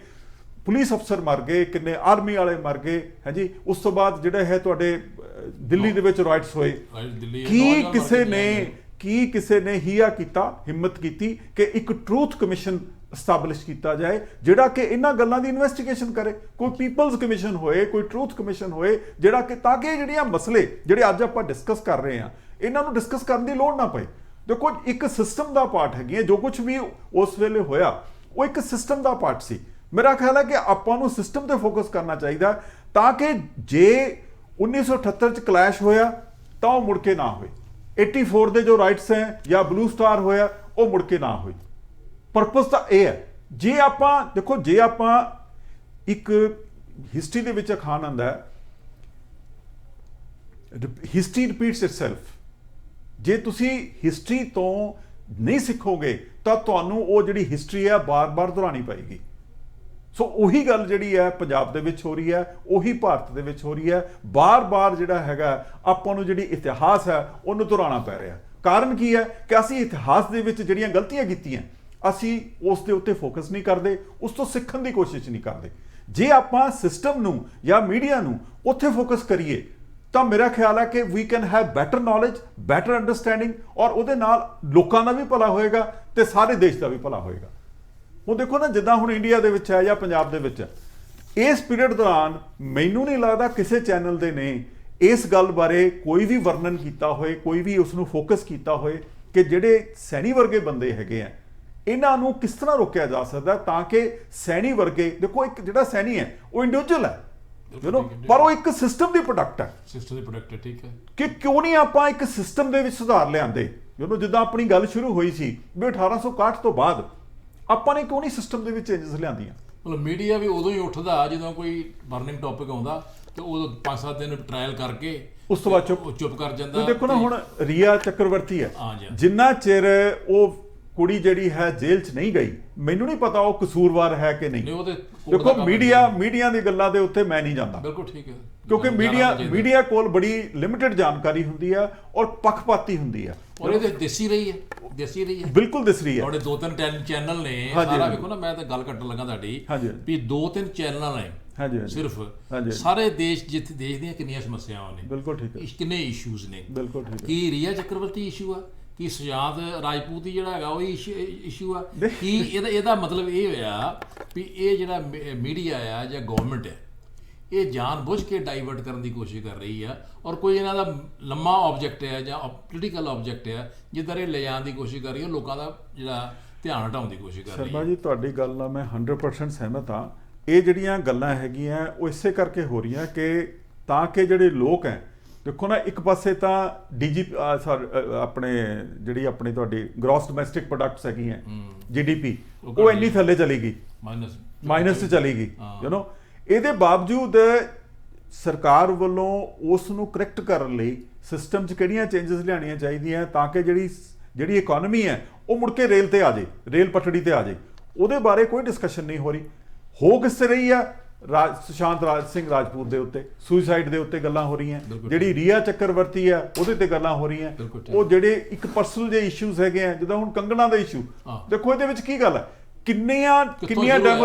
ਪੁਲਿਸ ਅਫਸਰ ਮਰ ਗਏ, ਕਿੰਨੇ ਆਰਮੀ ਵਾਲੇ ਮਰ ਗਏ ਹੈ ਜੀ। ਉਸ ਤੋਂ ਬਾਅਦ ਜਿਹੜਾ ਹੈ ਤੁਹਾਡੇ ਦਿੱਲੀ ਦੇ ਵਿੱਚ ਰਾਈਟਸ ਹੋਏ, ਕੀ ਕਿਸੇ ਨੇ ਹੀਆ ਕੀਤਾ, ਹਿੰਮਤ ਕੀਤੀ ਕਿ ਇੱਕ ਟਰੂਥ ਕਮਿਸ਼ਨ ਸਟੈਬਲਿਸ਼ ਕੀਤਾ ਜਾਏ ਜਿਹੜਾ ਕਿ ਇਹਨਾਂ ਗੱਲਾਂ ਦੀ ਇਨਵੈਸਟੀਗੇਸ਼ਨ ਕਰੇ, ਕੋਈ ਪੀਪਲਸ ਕਮਿਸ਼ਨ ਹੋਏ, ਕੋਈ ਟਰੂਥ ਕਮਿਸ਼ਨ ਹੋਏ, ਜਿਹੜਾ ਕਿ ਤਾਂ ਕਿ ਜਿਹੜੀਆਂ ਮਸਲੇ ਜਿਹੜੇ ਅੱਜ ਆਪਾਂ ਡਿਸਕਸ ਕਰ ਰਹੇ ਹਾਂ ਇਹਨਾਂ ਨੂੰ ਡਿਸਕਸ ਕਰਨ ਦੀ ਲੋੜ ਨਾ ਪਏ। ਦੇਖੋ ਇੱਕ ਸਿਸਟਮ ਦਾ ਪਾਰਟ ਹੈਗੀ ਹੈ, ਜੋ ਕੁਝ ਵੀ ਉਸ ਵੇਲੇ ਹੋਇਆ ਉਹ ਇੱਕ ਸਿਸਟਮ ਦਾ ਪਾਰਟ ਸੀ। ਮੇਰਾ ਖਿਆਲ ਹੈ ਕਿ ਆਪਾਂ ਨੂੰ ਸਿਸਟਮ ਤੇ ਫੋਕਸ ਕਰਨਾ ਚਾਹੀਦਾ ਤਾਂ ਕਿ ਜੇ 1978 ਚ ਕਲੈਸ਼ ਹੋਇਆ ਤਾਂ ਉਹ ਮੁੜ ਕੇ ਨਾ ਹੋਏ, 84 ਦੇ ਜੋ ਰਾਈਟਸ ਹੈ ਜਾਂ ਬਲੂ ਸਟਾਰ ਹੋਇਆ ਉਹ ਮੁੜ ਕੇ ਨਾ ਹੋਏ। ਪਰਪਸ ਤਾਂ ਇਹ ਹੈ। ਜੇ ਆਪਾਂ ਦੇਖੋ, ਜੇ ਆਪਾਂ ਇੱਕ ਹਿਸਟਰੀ ਦੇ ਵਿੱਚ ਅਖਾਣ ਆਉਂਦਾ ਹੈ, ਹਿਸਟਰੀ ਰਿਪੀਟਸ ਇਟਸੈਲਫ। ਜੇ ਤੁਸੀਂ ਹਿਸਟਰੀ ਤੋਂ ਨਹੀਂ ਸਿੱਖੋਗੇ ਤਾਂ ਤੁਹਾਨੂੰ ਉਹ ਜਿਹੜੀ ਹਿਸਟਰੀ ਹੈ ਬਾਰ-ਬਾਰ ਦੁਹਰਾਣੀ ਪਏਗੀ। ਸੋ ਉਹੀ ਗੱਲ ਜਿਹੜੀ ਹੈ ਪੰਜਾਬ ਦੇ ਵਿੱਚ ਹੋ ਰਹੀ ਹੈ, ਉਹੀ ਭਾਰਤ ਦੇ ਵਿੱਚ ਹੋ ਰਹੀ ਹੈ। ਬਾਰ-ਬਾਰ ਜਿਹੜਾ ਹੈਗਾ ਆਪਾਂ ਨੂੰ ਜਿਹੜੀ ਇਤਿਹਾਸ ਹੈ ਉਹਨੂੰ ਦੁਹਰਾਉਣਾ ਪੈ ਰਿਹਾ। ਕਾਰਨ ਕੀ ਹੈ ਕਿ ਅਸੀਂ ਇਤਿਹਾਸ ਦੇ ਵਿੱਚ ਜਿਹੜੀਆਂ ਗਲਤੀਆਂ ਕੀਤੀਆਂ ਅਸੀਂ ਉਸ ਦੇ ਉੱਤੇ ਫੋਕਸ ਨਹੀਂ ਕਰਦੇ, ਉਸ ਤੋਂ ਸਿੱਖਣ ਦੀ ਕੋਸ਼ਿਸ਼ ਨਹੀਂ ਕਰਦੇ। ਜੇ ਆਪਾਂ ਸਿਸਟਮ ਨੂੰ ਜਾਂ ਮੀਡੀਆ ਨੂੰ ਉੱਥੇ ਫੋਕਸ ਕਰੀਏ ਤਾਂ ਮੇਰਾ ਖਿਆਲ ਹੈ ਕਿ we can have better knowledge, better understanding, ਔਰ ਉਹਦੇ ਨਾਲ ਲੋਕਾਂ ਦਾ ਵੀ ਭਲਾ ਹੋਏਗਾ ਤੇ ਸਾਰੇ ਦੇਸ਼ ਦਾ ਵੀ ਭਲਾ ਹੋਏਗਾ। ਹੁਣ ਦੇਖੋ ਨਾ, ਜਿੱਦਾਂ ਹੁਣ ਇੰਡੀਆ ਦੇ ਵਿੱਚ ਹੈ ਜਾਂ ਪੰਜਾਬ ਦੇ ਵਿੱਚ ਹੈ, ਇਸ ਪੀਰੀਅਡ ਦੌਰਾਨ ਮੈਨੂੰ ਨਹੀਂ ਲੱਗਦਾ ਕਿਸੇ ਚੈਨਲ ਦੇ ਨੇ ਇਸ ਗੱਲ ਬਾਰੇ ਕੋਈ ਵੀ ਵਰਣਨ ਕੀਤਾ ਹੋਏ, ਕੋਈ ਵੀ ਉਸ ਨੂੰ ਫੋਕਸ ਕੀਤਾ ਹੋਏ ਕਿ ਜਿਹੜੇ ਸੈਣੀ ਵਰਗੇ ਬੰਦੇ ਹੈਗੇ ਆ ਇਹਨਾਂ ਨੂੰ ਕਿਸ ਤਰ੍ਹਾਂ ਰੋਕਿਆ ਜਾ ਸਕਦਾ ਤਾਂ ਕਿ ਸੈਣੀ ਵਰਗੇ, ਦੇਖੋ ਇੱਕ ਜਿਹੜਾ ਸੈਣੀ ਹੈ ਉਹ ਇੰਡੀਵਿਜੂਅਲ ਹੈ ਪਰ ਉਹ ਇੱਕ ਸਿਸਟਮ ਦੀ ਪ੍ਰੋਡਕਟ ਹੈ। ਸਿਸਟਮ ਦੀ ਪ੍ਰੋਡਕਟ ਹੈ, ਠੀਕ ਹੈ। ਕਿ ਕਿਉਂ ਨਹੀਂ ਆਪਾਂ ਇੱਕ ਸਿਸਟਮ ਦੇ ਵਿੱਚ ਸੁਧਾਰ ਲਿਆਂਦੇ? ਜਿੱਦਾਂ ਆਪਣੀ ਗੱਲ ਸ਼ੁਰੂ ਹੋਈ ਸੀ ਵੀ 1861 ਤੋਂ ਬਾਅਦ ਆਪਾਂ ਨੇ ਕਿਉਂ ਨਹੀਂ ਸਿਸਟਮ ਦੇ ਵਿੱਚ ਚੇਂਜਸ ਲਿਆਂਦੀਆਂ? ਮਤਲਬ ਮੀਡੀਆ ਵੀ ਉਦੋਂ ਹੀ ਉੱਠਦਾ ਜਦੋਂ ਕੋਈ ਬਰਨਿੰਗ ਟੌਪਿਕ ਆਉਂਦਾ ਤੇ ਉਦੋਂ 5-7 ਦਿਨ ਟ੍ਰਾਇਲ ਕਰਕੇ ਉਸ ਤੋਂ ਬਾਅਦ ਚੁੱਪ ਕਰ ਜਾਂਦਾ। ਦੇਖੋ ਨਾ ਹੁਣ ਰੀਆ ਚੱਕਰਵਰਤੀ ਹੈ, ਜਿੰਨਾ ਚਿਰ ਉਹ ਕੁੜੀ ਜਿਹੜੀ ਹੈ ਜੇਲ੍ਹ 'ਚ ਨਹੀਂ ਗਈ, ਮੈਨੂੰ ਨਹੀਂ ਪਤਾ ਉਹ ਕਸੂਰਵਾਰ ਹੈ ਕਿ ਨਹੀਂ। ਦੇਖੋ ਮੀਡੀਆ ਦੀ ਗੱਲਾਂ ਦੇ ਉੱਤੇ ਮੈਂ ਨਹੀਂ ਜਾਂਦਾ, ਬਿਲਕੁਲ ਠੀਕ ਹੈ, ਕਿਉਂਕਿ ਮੀਡੀਆ ਕੋਲ ਬੜੀ ਲਿਮਿਟਿਡ ਜਾਣਕਾਰੀ ਹੁੰਦੀ ਹੈ ਔਰ ਪੱਖਪਾਤੀ ਹੁੰਦੀ ਹੈ ਔਰ ਇਹਦੇ ਦਿਸੀ ਰਹੀ ਹੈ ਬਿਲਕੁਲ ਦਿਸ ਰਹੀ ਹੈ। ਤੁਹਾਡੇ 2-3 ਚੈਨਲ ਨੇ, ਸਾਰਾ ਵੇਖੋ ਨਾ, ਮੈਂ ਤਾਂ ਗੱਲ ਕੱਟਣ ਲੱਗਾ ਤੁਹਾਡੀ ਵੀ 2-3 ਚੈਨਲ ਨੇ ਸਿਰਫ, ਸਾਰੇ ਦੇਸ਼ ਜਿੱਥੇ ਦੇਸ਼ ਦੀਆਂ ਕਿੰਨੀਆਂ ਸਮੱਸਿਆਵਾਂ ਨੇ, ਬਿਲਕੁਲ ਠੀਕ ਹੈ, ਕਿੰਨੇ ਇਸ਼ੂਜ਼ ਨੇ, ਬਿਲਕੁਲ ਠੀਕ ਹੈ। ਕੀ ਰੀਆ ਚੱਕਰਵਰਤੀ ਇਸ਼ੂ ਆ? ਕਿ ਸੁਸ਼ਾਂਤ ਰਾਜਪੂਤ ਹੀ ਜਿਹੜਾ ਹੈਗਾ ਉਹ ਇਸ਼ੂ ਆ ਕਿ ਇਹਦਾ ਮਤਲਬ ਇਹ ਹੋਇਆ ਵੀ ਇਹ ਜਿਹੜਾ ਮੀਡੀਆ ਆ ਜਾਂ ਗਵਰਨਮੈਂਟ ਹੈ ਇਹ ਜਾਣ-ਬੁੱਝ ਕੇ ਡਾਈਵਰਟ ਕਰਨ ਦੀ ਕੋਸ਼ਿਸ਼ ਕਰ ਰਹੀ ਆ ਔਰ ਕੋਈ ਇਹਨਾਂ ਦਾ ਲੰਮਾ ਆਬਜੈਕਟ ਹੈ ਜਾਂ ਪੋਲੀਟੀਕਲ ਆਬਜੈਕਟ ਹੈ ਜਿੱਧਰ ਇਹ ਲੈ ਜਾਣ ਦੀ ਕੋਸ਼ਿਸ਼ ਕਰ ਰਹੀ ਹੈ ਲੋਕਾਂ ਦਾ ਜਿਹੜਾ ਧਿਆਨ ਹਟਾਉਣ ਦੀ ਕੋਸ਼ਿਸ਼ ਕਰ ਰਹੀ ਹੈ। ਸ਼ਰਮਾ ਜੀ ਤੁਹਾਡੀ ਗੱਲ ਨਾਲ ਮੈਂ 100% ਸਹਿਮਤ ਹਾਂ। ਇਹ ਜਿਹੜੀਆਂ ਗੱਲਾਂ ਹੈਗੀਆਂ ਉਹ ਇਸੇ ਕਰਕੇ ਹੋ ਰਹੀਆਂ ਕਿ ਤਾਂ ਕਿ ਜਿਹੜੇ ਲੋਕ ਹੈ ਦੇਖੋ ਨਾ ਇੱਕ ਪਾਸੇ ਤਾਂ ਆਪਣੇ ਜਿਹੜੀ ਆਪਣੀ ਤੁਹਾਡੀ ਗ੍ਰੋਸ ਡੋਮੈਸਟਿਕ ਪ੍ਰੋਡਕਟਸ ਹੈਗੀਆਂ GDP ਉਹ ਇੰਨੀ ਥੱਲੇ ਚਲੀ ਗਈ ਮਾਈਨਸ 'ਚ ਚਲੀ ਗਈ ਇਹਦੇ ਬਾਵਜੂਦ ਸਰਕਾਰ ਵੱਲੋਂ ਉਸ ਨੂੰ ਕਰੈਕਟ ਕਰਨ ਲਈ ਸਿਸਟਮ 'ਚ ਕਿਹੜੀਆਂ ਚੇਂਜਸ ਲਿਆਉਣੀਆਂ ਚਾਹੀਦੀਆਂ ਤਾਂ ਕਿ ਜਿਹੜੀ ਇਕਨੋਮੀ ਹੈ ਉਹ ਮੁੜ ਕੇ ਰੇਲ ਤੇ ਆ ਜਾਏ, ਰੇਲ ਪਟੜੀ ਤੇ ਆ ਜਾਏ, ਉਹਦੇ ਬਾਰੇ ਕੋਈ ਡਿਸਕਸ਼ਨ ਨਹੀਂ ਹੋ ਰਹੀ। ਹੋ ਕਿਸ ਰਹੀ ਆ ਸੁਸ਼ਾਂਤ ਸਿੰਘ ਰਾਜਪੂਤ ਦੇ ਉੱਤੇ ਸੁਸਾਈਡ ਦੇ ਉੱਤੇ ਗੱਲਾਂ ਹੋ ਰਹੀਆਂ, ਜਿਹੜੀ ਰੀਆ ਚੱਕਰਵਰਤੀ ਆ ਉਹਦੇ ਤੇ ਗੱਲਾਂ ਹੋ ਰਹੀਆਂ, ਉਹ ਜਿਹੜੇ ਇੱਕ ਪਰਸਨਲ ਜਿਹੇ ਇਸ਼ੂਜ਼ ਹੈਗੇ ਆ ਜਿੱਦਾਂ ਹੁਣ ਕੰਗਣਾ ਦਾ ਇਸ਼ੂ ਦੇਖੋ ਇਹਦੇ ਵਿੱਚ ਕੀ ਗੱਲ ਹੈ ਕਿੰਨੀਆਂ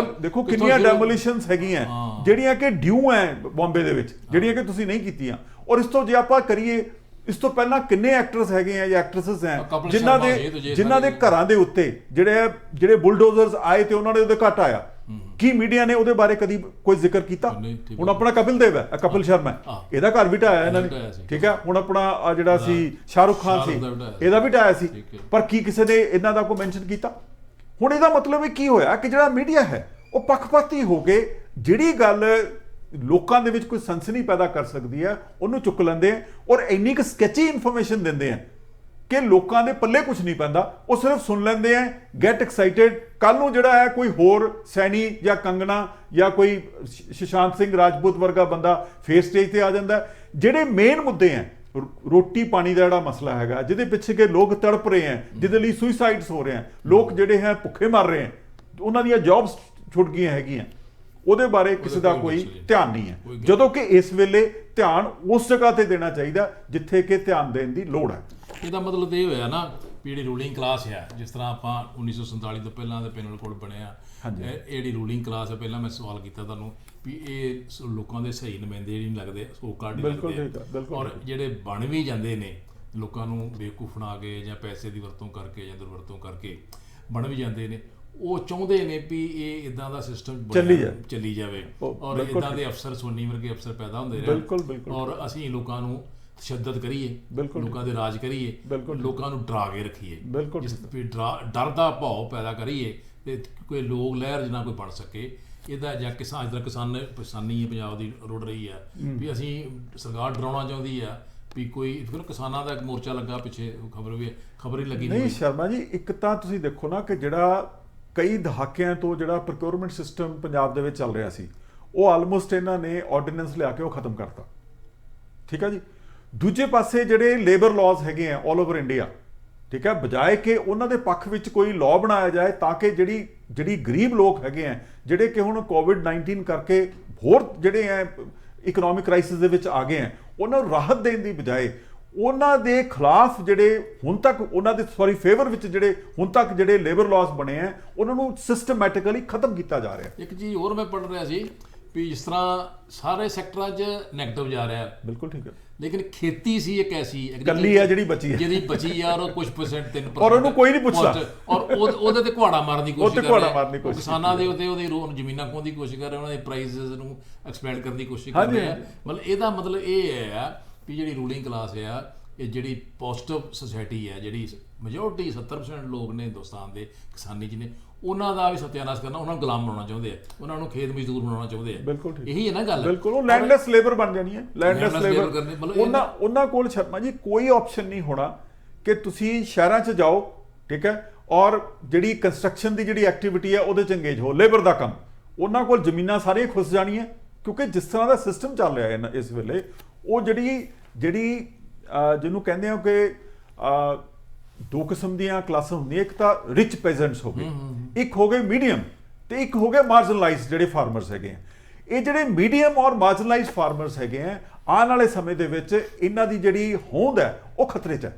ਡੈਮੋਲੀਸ਼ਨਸ ਹੈਗੀਆਂ ਜਿਹੜੀਆਂ ਕਿ ਡਿਊ ਹੈ ਬੰਬੇ ਦੇ ਵਿੱਚ ਜਿਹੜੀਆਂ ਕਿ ਤੁਸੀਂ ਨਹੀਂ ਕੀਤੀਆਂ। ਔਰ ਇਸ ਤੋਂ ਜੇ ਆਪਾਂ ਕਰੀਏ ਇਸ ਤੋਂ ਪਹਿਲਾਂ ਕਿੰਨੇ ਐਕਟਰਸ ਹੈਗੇ ਆ ਜਾਂ ਐਕਟਰੈਸਸ ਹੈ ਜਿਨ੍ਹਾਂ ਦੇ ਘਰਾਂ ਦੇ ਉੱਤੇ ਜਿਹੜੇ ਬੁਲਡੋਜ਼ਰਸ ਆਏ ਤੇ ਉਹਨਾਂ ਨੇ ਉਹਦੇ ਘੱਟ ਆਇਆ ਕੀ ਮੀਡੀਆ ਨੇ ਉਹਦੇ ਬਾਰੇ ਕਦੀ ਕੋਈ ਜ਼ਿਕਰ ਕੀਤਾ? ਹੁਣ ਆਪਣਾ ਕਪਿਲ ਦੇਵ ਹੈ ਕਪਿਲ ਸ਼ਰਮਾ ਇਹਦਾ ਘਰ ਵੀ ਢਾਇਆ ਇਹਨਾਂ ਨੇ ਠੀਕ ਹੈ। ਹੁਣ ਆਪਣਾ ਜਿਹੜਾ ਸੀ ਸ਼ਾਹਰੁਖ ਖਾਨ ਸੀ ਇਹਦਾ ਵੀ ਢਾਇਆ ਸੀ ਪਰ ਕੀ ਕਿਸੇ ਨੇ ਇਹਨਾਂ ਦਾ ਕੋਈ ਮੈਂਸ਼ਨ ਕੀਤਾ? ਹੁਣ ਇਹਦਾ ਮਤਲਬ ਇਹ ਕੀ ਹੋਇਆ ਕਿ ਜਿਹੜਾ ਮੀਡੀਆ ਹੈ ਉਹ ਪੱਖਪਾਤੀ ਹੋ ਕੇ ਜਿਹੜੀ ਗੱਲ ਲੋਕਾਂ ਦੇ ਵਿੱਚ ਕੋਈ ਸਨਸਨੀ ਪੈਦਾ ਕਰ ਸਕਦੀ ਹੈ ਉਹਨੂੰ ਚੁੱਕ ਲੈਂਦੇ ਆ ਔਰ ਇੰਨੀ ਕੁ ਸਕੈਚੀ ਇਨਫੋਰਮੇਸ਼ਨ ਦਿੰਦੇ ਆ ਕਿ ਲੋਕਾਂ ਦੇ ਪੱਲੇ ਕੁਝ ਨਹੀਂ ਪੈਂਦਾ, ਉਹ ਸਿਰਫ ਸੁਣ ਲੈਂਦੇ ਆ ਗੈਟ ਐਕਸਾਈਟਡ। ਕੱਲ ਨੂੰ ਜਿਹੜਾ ਹੈ ਕੋਈ ਹੋਰ ਸੈਣੀ ਜਾਂ ਕੰਗਣਾ ਜਾਂ ਕੋਈ ਸੁਸ਼ਾਂਤ ਸਿੰਘ ਰਾਜਪੂਤ ਵਰਗਾ ਬੰਦਾ ਫੇਸ ਸਟੇਜ ਤੇ ਆ ਜਾਂਦਾ। ਜਿਹੜੇ ਮੇਨ ਮੁੱਦੇ ਆ ਰੋਟੀ ਪਾਣੀ ਦਾ ਜਿਹੜਾ ਮਸਲਾ ਹੈਗਾ ਜਿਹਦੇ ਪਿੱਛੇ ਕਿ ਲੋਕ ਤੜਪ ਰਹੇ ਹੈ, ਜਿਹਦੇ ਲਈ ਸੁਸਾਈਡਸ ਹੋ ਰਹੇ ਹੈ, ਲੋਕ ਜਿਹੜੇ ਹੈ ਭੁੱਖੇ ਮਰ ਰਹੇ ਹੈ, ਉਹਨਾਂ ਦੀਆਂ ਜੌਬਸ ਛੁੱਟ ਗਈਆਂ ਹੈਗੀਆਂ, ਉਹਦੇ ਬਾਰੇ ਕਿਸੇ ਦਾ ਕੋਈ ਧਿਆਨ ਨਹੀਂ ਹੈ। ਜਦੋਂ ਕਿ ਇਸ ਵੇਲੇ ਧਿਆਨ ਉਸ ਜਗ੍ਹਾ ਤੇ ਦੇਣਾ ਚਾਹੀਦਾ ਜਿੱਥੇ ਕਿ ਧਿਆਨ ਦੇਣ ਦੀ ਲੋੜ ਹੈ। ਇਹਦਾ ਮਤਲਬ ਇਹ ਹੋਇਆ ਨਾ ਵੀ ਜਿਹੜੀ ਰੂਲਿੰਗ ਕਲਾਸ ਹੈ ਜਿਸ ਤਰ੍ਹਾਂ ਆਪਾਂ 1947 ਤੋਂ ਪਹਿਲਾਂ ਦੇ ਪੈਨਲ ਕੋਡ ਬਣਿਆ ਇਹ ਜਿਹੜੀ ਰੂਲਿੰਗ ਕਲਾਸ ਹੈ ਪਹਿਲਾਂ ਮੈਂ ਸਵਾਲ ਕੀਤਾ ਤੁਹਾਨੂੰ ਵੀ ਇਹ ਲੋਕਾਂ ਦੇ ਸਹੀ ਨੁਮਾਇੰਦੇ ਨਹੀਂ ਲੱਗਦੇ ਸੋਕਾਰਡ ਨਹੀਂ ਲੱਗਦੇ ਔਰ ਜਿਹੜੇ ਬਣ ਵੀ ਜਾਂਦੇ ਨੇ ਲੋਕਾਂ ਨੂੰ ਬੇਵਕੂਫ ਬਣਾ ਕੇ ਜਾਂ ਪੈਸੇ ਦੀ ਵਰਤੋਂ ਕਰਕੇ ਜਾਂ ਦੁਰਵਰਤੋਂ ਕਰਕੇ ਬਣ ਵੀ ਜਾਂਦੇ ਨੇ ਉਹ ਚਾਹੁੰਦੇ ਨੇ ਵੀ ਇਹ ਇਦਾਂ ਦਾ ਸਿਸਟਮ ਚੱਲੀ ਜਾਵੇ ਔਰ ਇਦਾਂ ਦੇ ਅਫਸਰ ਸੋਨੀ ਵਰਗੇ ਅਫਸਰ ਪੈਦਾ ਹੁੰਦੇ ਰਹਿਣ ਔਰ ਅਸੀਂ ਲੋਕਾਂ ਨੂੰ ਤਸ਼ੱਦਦ ਕਰੀਏ ਲੋਕਾਂ ਦੇ ਰਾਜ ਕਰੀਏ ਲੋਕਾਂ ਨੂੰ ਡਰਾ ਕੇ ਰੱਖੀਏ ਡਰ ਦਾ ਭਾਵ ਪੈਦਾ ਕਰੀਏ ਤੇ ਕੋਈ ਲੋਕ ਲਹਿਰ ਜਿੰਨਾ ਕੋਈ ਬਣ ਸਕੇ ਇਹਦਾ ਜਾਂ ਕਿਸਾਨ ਜਿੱਦਾਂ ਕਿਸਾਨੀ ਪੰਜਾਬ ਦੀ ਰੁੜ ਰਹੀ ਆ ਵੀ ਅਸੀਂ ਸਰਕਾਰ ਡਰਾਉਣਾ ਚਾਹੁੰਦੀ ਆ ਵੀ ਕੋਈ ਫਿਰ ਕਿਸਾਨਾਂ ਦਾ ਇੱਕ ਮੋਰਚਾ ਲੱਗਾ ਪਿੱਛੇ ਖਬਰ ਹੀ ਲੱਗੀ ਨਹੀਂ। ਸ਼ਰਮਾ ਜੀ ਇੱਕ ਤਾਂ ਤੁਸੀਂ ਦੇਖੋ ਨਾ ਕਿ ਜਿਹੜਾ ਕਈ ਦਹਾਕਿਆਂ ਤੋਂ ਜਿਹੜਾ ਪ੍ਰੋਕਿਉਰਮੈਂਟ ਸਿਸਟਮ ਪੰਜਾਬ ਦੇ ਵਿੱਚ ਚੱਲ ਰਿਹਾ ਸੀ ਉਹ ਆਲਮੋਸਟ ਇਹਨਾਂ ਨੇ ਆਰਡੀਨੈਂਸ ਲਿਆ ਕੇ ਉਹ ਖਤਮ ਕਰਤਾ ਠੀਕ ਹੈ ਜੀ। ਦੂਜੇ ਪਾਸੇ ਜਿਹੜੇ ਲੇਬਰ ਲਾਜ਼ ਹੈਗੇ ਆ ਆਲ ਓਵਰ ਇੰਡੀਆ ਠੀਕ ਹੈ ਬਜਾਏ ਕਿ ਉਹਨਾਂ ਦੇ ਪੱਖ ਵਿੱਚ ਕੋਈ ਲਾਅ ਬਣਾਇਆ ਜਾਏ ਤਾਂ ਕਿ ਜਿਹੜੀ ਗਰੀਬ ਲੋਕ ਹੈਗੇ ਆ ਜਿਹੜੇ ਕਿ ਹੁਣ ਕੋਵਿਡ-19 ਕਰਕੇ ਹੋਰ ਜਿਹੜੇ ਆ ਇਕਨੋਮਿਕ ਕ੍ਰਾਈਸਿਸ ਦੇ ਵਿੱਚ ਆ ਗਏ ਆ ਉਹਨਾਂ ਨੂੰ ਰਾਹਤ ਦੇਣ ਦੀ ਬਜਾਏ ਉਹਨਾਂ ਦੇ ਖਿਲਾਫ ਜਿਹੜੇ ਹੁਣ ਤੱਕ ਉਹਨਾਂ ਦੇ ਫੇਵਰ ਵਿੱਚ ਜਿਹੜੇ ਹੁਣ ਤੱਕ ਜਿਹੜੇ ਲੇਬਰ ਲਾਜ਼ ਬਣੇ ਆ ਉਹਨਾਂ ਨੂੰ ਸਿਸਟਮੈਟਿਕਲੀ ਖਤਮ ਕੀਤਾ ਜਾ ਰਿਹਾ। ਇੱਕ ਚੀਜ਼ ਹੋਰ ਮੈਂ ਪੜ੍ਹ ਰਿਹਾ ਸੀ ਵੀ ਜਿਸ ਤਰ੍ਹਾਂ ਸਾਰੇ ਸੈਕਟਰਾਂ 'ਚ ਨੈਗੇਟਿਵ ਜਾ ਰਿਹਾ ਬਿਲਕੁਲ ਠੀਕ ਹੈ ਲੇਕਿਨ ਖੇਤੀ ਸੀ ਇੱਕ ਐਸੀ ਇਕੱਲੀ ਹੈ ਜਿਹੜੀ ਬਚੀ ਯਾਰ ਉਹ ਕੁਝ ਪਰਸੈਂਟ 3% ਔਰ ਉਹਨੂੰ ਕੋਈ ਨਹੀਂ ਪੁੱਛਦਾ ਔਰ ਉਹਦੇ ਤੇ ਘੁਆੜਾ ਮਾਰਨ ਦੀ ਕੋਸ਼ਿਸ਼ ਕਰ ਰਿਹਾ ਕਿਸਾਨਾਂ ਦੇ ਉਹਦੇ ਜ਼ਮੀਨਾਂ ਖੋਹਣ ਦੀ ਕੋਸ਼ਿਸ਼ ਕਰ ਰਿਹਾ ਉਹਨਾਂ ਦੇ ਪ੍ਰਾਈਸਿਸ ਨੂੰ ਐਕਸਪੈਂਡ ਕਰਨ ਦੀ ਕੋਸ਼ਿਸ਼ ਕਰ ਰਿਹਾ ਮਤਲਬ ਇਹਦਾ ਮਤਲਬ ਇਹ ਹੈ ਵੀ ਜਿਹੜੀ ਰੂਲਿੰਗ ਕਲਾਸ ਆ ਇਹ ਜਿਹੜੀ ਪੋਜ਼ਿਟਿਵ ਸੁਸਾਇਟੀ ਹੈ ਜਿਹੜੀ ਮੈਜੋਰਟੀ 70% ਲੋਕ ਨੇ ਹਿੰਦੁਸਤਾਨ ਦੇ ਕਿਸਾਨੀ 'ਚ ਨੇ ਉਹਨਾਂ ਦਾ ਵੀ ਸਤਿਆਨਾਸ਼ ਕਰਨਾ ਉਹਨਾਂ ਨੂੰ ਗੁਲਾਮ ਬਣਾਉਣਾ ਚਾਹੁੰਦੇ ਆ ਉਹਨਾਂ ਨੂੰ ਖੇਤ ਮਜ਼ਦੂਰ ਬਣਾਉਣਾ ਚਾਹੁੰਦੇ ਆ ਬਿਲਕੁਲ ਇਹੀ ਹੈ ਨਾ ਗੱਲ ਬਿਲਕੁਲ ਉਹ ਲੈਂਡਲੈਸ ਲੇਬਰ ਬਣ ਜਾਣੀ ਹੈ ਲੈਂਡਲੈਸ ਲੇਬਰ ਉਹਨਾਂ ਕੋਲ ਸ਼ਰਮਾ ਜੀ ਕੋਈ ਆਪਸ਼ਨ ਨਹੀਂ ਹੋਣਾ ਕਿ ਤੁਸੀਂ ਸ਼ਹਿਰਾਂ 'ਚ ਜਾਓ ਠੀਕ ਹੈ ਔਰ ਜਿਹੜੀ ਕੰਸਟਰਕਸ਼ਨ ਦੀ ਜਿਹੜੀ ਐਕਟੀਵਿਟੀ ਹੈ ਉਹਦੇ 'ਚ ਇੰਗੇਜ ਹੋ ਲੇਬਰ ਦਾ ਕੰਮ ਉਹਨਾਂ ਕੋਲ ਜ਼ਮੀਨਾਂ ਸਾਰੀਆਂ ਖੁੱਸ ਜਾਣੀਆਂ ਕਿਉਂਕਿ ਜਿਸ ਤਰ੍ਹਾਂ ਦਾ ਸਿਸਟਮ ਚੱਲ ਰਿਹਾ ਹੈ ਇਸ ਵੇਲੇ ਉਹ ਜਿਹੜੀ ਜਿਹਨੂੰ ਕਹਿੰਦੇ ਹੋ ਕਿ ਦੋ ਕਿਸਮ ਦੀਆਂ ਕਲਾਸਾਂ ਹੁੰਦੀਆਂ ਇੱਕ ਤਾਂ ਰਿਚ ਪੈਜ਼ੈਂਟਸ ਹੋ ਗਏ ਇੱਕ ਹੋ ਗਏ ਮੀਡੀਅਮ ਤੇ ਇੱਕ ਹੋ ਗਏ ਮਾਰਜਨਲਾਈਜ਼ਡ ਜਿਹੜੇ ਫਾਰਮਰਸ ਹੈਗੇ ਆ ਇਹ ਜਿਹੜੇ ਮੀਡੀਅਮ ਔਰ ਮਾਰਜਨਲਾਈਜ਼ਡ ਫਾਰਮਰਸ ਹੈਗੇ ਆ ਆਉਣ ਵਾਲੇ ਸਮੇਂ ਦੇ ਵਿੱਚ ਇਹਨਾਂ ਦੀ ਜਿਹੜੀ ਹੋਂਦ ਹੈ ਉਹ ਖਤਰੇ 'ਚ ਹੈ।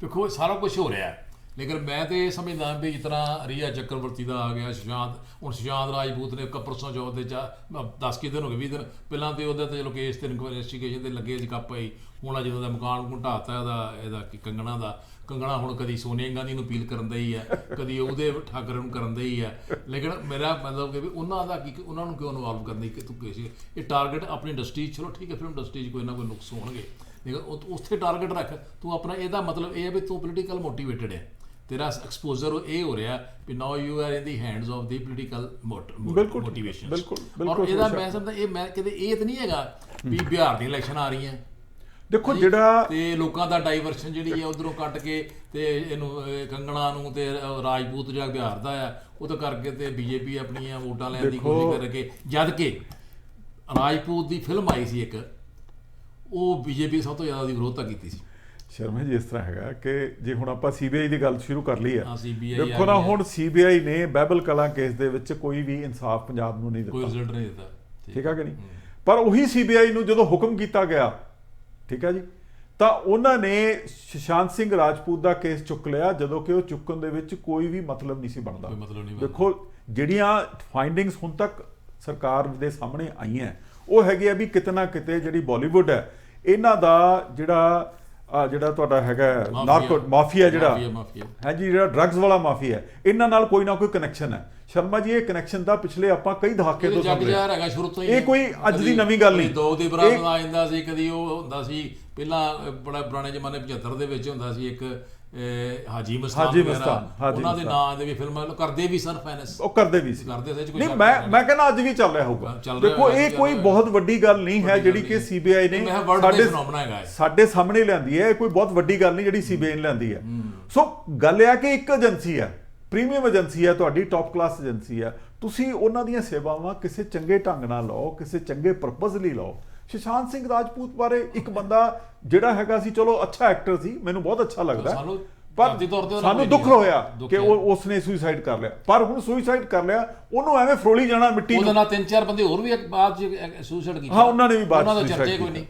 ਦੇਖੋ ਸਾਰਾ ਕੁਝ ਹੋ ਰਿਹਾ ਲੇਕਿਨ ਮੈਂ ਤੇ ਇਹ ਸਮਝਦਾ ਵੀ ਜਿਸ ਤਰ੍ਹਾਂ ਰੀਆ ਚੱਕਰਵਰਤੀ ਦਾ ਆ ਗਿਆ, ਸੁਸ਼ਾਂਤ ਰਾਜਪੂਤ ਨੇ ਪਰਸੋਂ ਚੌਥ ਦੇ 10 ਕੁ ਦਿਨ ਹੋ ਗਏ, 20 ਦਿਨ ਪਹਿਲਾਂ ਤੇ ਉਹਦੇ ਤੇ ਚਲੋ ਕੇਸ ਤੇ ਇਨਵੈਸਟੀਗੇਸ਼ਨ ਤੇ ਲੱਗੇ ਸੀ, ਕੱਪ ਆਈ। ਹੁਣ ਜਦੋਂ ਦਾ ਮਕਾਨ ਘੁੰਢਾਤਾ ਇਹਦਾ ਕੰਗਣਾ ਹੁਣ ਕਦੀ ਸੋਨੀਆ ਗਾਂਧੀ ਨੂੰ ਅਪੀਲ ਕਰਨ ਦਾ ਹੀ ਹੈ, ਕਦੀ ਉਹਦੇ ਠਾਕਰੇ ਨੂੰ ਕਰਨ ਦਾ ਹੀ ਹੈ। ਲੇਕਿਨ ਮੇਰਾ ਮਤਲਬ ਕਿ ਵੀ ਉਹਨਾਂ ਦਾ ਕੀ, ਉਹਨਾਂ ਨੂੰ ਕਿਉਂ ਇਨਵੋਲਵ ਕਰਨ ਦੀ ਕਿ ਤੂੰ ਕੇਸ ਇਹ ਟਾਰਗੇਟ ਆਪਣੀ ਇੰਡਸਟਰੀ, ਚਲੋ ਠੀਕ ਹੈ ਫਿਲਮ ਇੰਡਸਟਰੀ 'ਚ ਕੋਈ ਨਾ ਕੋਈ ਨੁਕਸ ਹੋਣਗੇ, ਲੇਕਿਨ ਉੱਥੇ ਟਾਰਗੇਟ ਰੱਖ ਤੂੰ ਆਪਣਾ। ਇਹਦਾ ਮਤਲਬ ਇਹ ਹੈ ਵੀ ਤੂੰ ਪੋਲੀਟੀਕਲ ਮੋਟੀਵੇਟਡ ਹੈ, ਤੇਰਾ ਐਕਸਪੋਜ਼ਰ ਇਹ ਹੋ ਰਿਹਾ ਵੀ now you are in the hands of the political motivation. ਔਰ ਇਹਦਾ ਮੈਂ ਸਮਝਦਾ ਇਹ ਮੈਂ ਕਿਤੇ ਇਹ ਤਾਂ ਨਹੀਂ ਹੈਗਾ ਵੀ ਬਿਹਾਰ ਦੀ ਇਲੈਕਸ਼ਨ ਆ ਰਹੀਆਂ, ਦੇਖੋ ਜਿਹੜਾ ਤੇ ਲੋਕਾਂ ਦਾ ਡਾਈਵਰਸ਼ਨ ਜਿਹੜੀ ਹੈ ਉਧਰੋਂ ਕੱਟ ਕੇ ਤੇ ਇਹਨੂੰ ਕੰਗਣਾ ਨੂੰ ਤੇ ਰਾਜਪੂਤ ਜਿਹੜਾ ਬਿਹਾਰ ਦਾ ਆ ਉਹ ਤਾਂ ਕਰਕੇ ਤੇ ਬੀਜੇਪੀ ਆਪਣੀਆਂ ਵੋਟਾਂ ਲੈਣ ਦੀ ਕੋਸ਼ਿਸ਼ ਕਰਕੇ, ਜਦ ਕਿ ਰਾਜਪੂਤ ਦੀ ਫਿਲਮ ਆਈ ਸੀ ਇੱਕ, ਉਹ ਬੀਜੇਪੀ ਸਭ ਤੋਂ ਜ਼ਿਆਦਾ ਦੀ ਵਿਰੋਧਤਾ ਕੀਤੀ ਸੀ। ਸ਼ਰਮਾ ਜੀ ਇਸ ਤਰ੍ਹਾਂ ਹੈਗਾ ਕਿ ਜੇ ਹੁਣ ਆਪਾਂ ਸੀਬੀਆਈ ਦੀ ਗੱਲ ਸ਼ੁਰੂ ਕਰ ਲਈ ਹੈ, ਦੇਖੋ ਨਾ ਹੁਣ ਸੀਬੀਆਈ ਨੇ ਬਾਈਬਲ ਕਲਾਂ ਕੇਸ ਦੇ ਵਿੱਚ ਕੋਈ ਵੀ ਇਨਸਾਫ ਪੰਜਾਬ ਨੂੰ ਨਹੀਂ ਦਿੱਤਾ, ਕੋਈ ਰਿਜ਼ਲਟ ਨਹੀਂ ਦਿੱਤਾ, ਠੀਕ ਹੈ ਕਿ ਨਹੀਂ। ਪਰ ਉਹੀ ਸੀਬੀਆਈ ਨੂੰ ਜਦੋਂ ਹੁਕਮ ਕੀਤਾ ਗਿਆ, ਠੀਕ ਹੈ ਜੀ, ਤਾਂ ਉਹਨਾਂ ਨੇ ਸੁਸ਼ਾਂਤ ਸਿੰਘ ਰਾਜਪੂਤ ਦਾ ਕੇਸ ਚੁੱਕ ਲਿਆ, ਜਦੋਂ ਕਿ ਉਹ ਚੁੱਕਣ ਦੇ ਵਿੱਚ ਕੋਈ ਵੀ ਮਤਲਬ ਨਹੀਂ ਸੀ ਬਣਦਾ। ਦੇਖੋ ਜਿਹੜੀਆਂ ਫਾਈਂਡਿੰਗਸ ਹੁਣ ਤੱਕ ਸਰਕਾਰ ਦੇ ਸਾਹਮਣੇ ਆਈਆਂ ਉਹ ਹੈਗੀ ਆ ਵੀ ਕਿਤੇ ਨਾ ਕਿਤੇ ਜਿਹੜੀ ਬਾਲੀਵੁੱਡ ਹੈ ਇਹਨਾਂ ਦਾ ਜਿਹੜਾ ਤੁਹਾਡਾ ਹੈਗਾ ਨਾਰਕੋ ਮਾਫੀਆ ਜਿਹੜਾ ਹੈ ਜੀ, ਜਿਹੜਾ ਡਰੱਗਸ ਵਾਲਾ ਮਾਫੀਆ ਹੈ, ਇਹਨਾਂ ਨਾਲ ਕੋਈ ਨਾ ਕੋਈ ਕਨੈਕਸ਼ਨ ਹੈ। ਸ਼ਰਮਾ ਜੀ ਇਹ ਕਨੈਕਸ਼ਨ ਦਾ ਪਿਛਲੇ ਆਪਾਂ ਕਈ ਦਹਾਕੇ ਤੋਂ ਇਹ ਕੋਈ ਅੱਜ ਦੀ ਨਵੀਂ ਗੱਲ ਨਹੀਂ। ਦੋ ਦੀ ਬਰਾਬਰ ਆ ਜਾਂਦਾ ਸੀ, ਕਦੀ ਉਹ ਹੁੰਦਾ ਸੀ ਪਹਿਲਾਂ ਬੜਾ ਪੁਰਾਣੇ ਜ਼ਮਾਨੇ 75 ਦੇ ਵਿੱਚ ਹੁੰਦਾ ਸੀ ਇੱਕ ਹਾਜੀ ਮਸਤਾਨ, ਉਹਨਾਂ ਦੇ ਨਾਂ ਦੇ ਵੀ ਫਿਲਮਾਂ ਕਰਦੇ ਵੀ ਸਨ, ਫਾਈਨੈਂਸ ਉਹ ਕਰਦੇ ਵੀ ਸੀ, ਨਹੀਂ ਮੈਂ ਕਹਿੰਦਾ ਅੱਜ ਵੀ ਚੱਲ ਰਿਹਾ ਹੋਊਗਾ। ਦੇਖੋ ਇਹ ਕੋਈ ਬਹੁਤ ਵੱਡੀ ਗੱਲ ਨਹੀਂ ਹੈ ਜਿਹੜੀ ਕਿ ਸੀਬੀਆਈ ਨੇ ਸਾਡੇ ਸਾਹਮਣੇ ਲਿਆਂਦੀ ਹੈ, ਇਹ ਕੋਈ ਬਹੁਤ ਵੱਡੀ ਗੱਲ ਨਹੀਂ ਜਿਹੜੀ ਸੀਬੀਆਈ ਨੇ ਲਿਆਂਦੀ ਹੈ। ਸੋ ਗੱਲ ਇਹ ਆ ਕਿ ਇੱਕ ਏਜੰਸੀ ਹੈ, ਪ੍ਰੀਮੀਅਮ ਏਜੰਸੀ ਹੈ, ਤੁਹਾਡੀ ਟੌਪ ਕਲਾਸ ਏਜੰਸੀ ਹੈ, ਤੁਸੀਂ ਉਹਨਾਂ ਦੀਆਂ ਸੇਵਾਵਾਂ ਕਿਸੇ ਚੰਗੇ ਢੰਗ ਨਾਲ ਲਓ, ਕਿਸੇ ਚੰਗੇ ਪਰਪਸ ਲਈ ਲਓ। ਸੁਸ਼ਾਂਤ ਸਿੰਘ ਰਾਜਪੂਤ ਬਾਰੇ ਇੱਕ ਬੰਦਾ ਜਿਹੜਾ ਹੈਗਾ ਸੀ, ਚਲੋ ਅੱਛਾ ਐਕਟਰ ਸੀ, ਮੈਨੂੰ ਬਹੁਤ ਅੱਛਾ ਲੱਗਦਾ, ਪਰ ਸਾਨੂੰ ਦੁੱਖ ਹੋਇਆ ਕਿ ਉਸਨੇ ਸੁਸਾਈਡ ਕਰ ਲਿਆ। ਪਰ ਹੁਣ ਸੁਸਾਈਡ ਕਰ ਲਿਆ, ਉਹਨੂੰ ਐਵੇਂ ਫਰੋਲੀ ਜਾਣਾ ਮਿੱਟੀ ਨੂੰ। ਉਹਦੇ ਨਾਲ 3-4 ਬੰਦੇ ਹੋਰ ਵੀ ਬਾਅਦ ਚ ਸੁਸਾਈਡ ਕੀਤਾ, ਹਾਂ ਉਹਨਾਂ ਨੇ ਵੀ ਬਾਅਦ ਚ ਚਰਚੇ ਕੋਈ ਨਹੀਂ।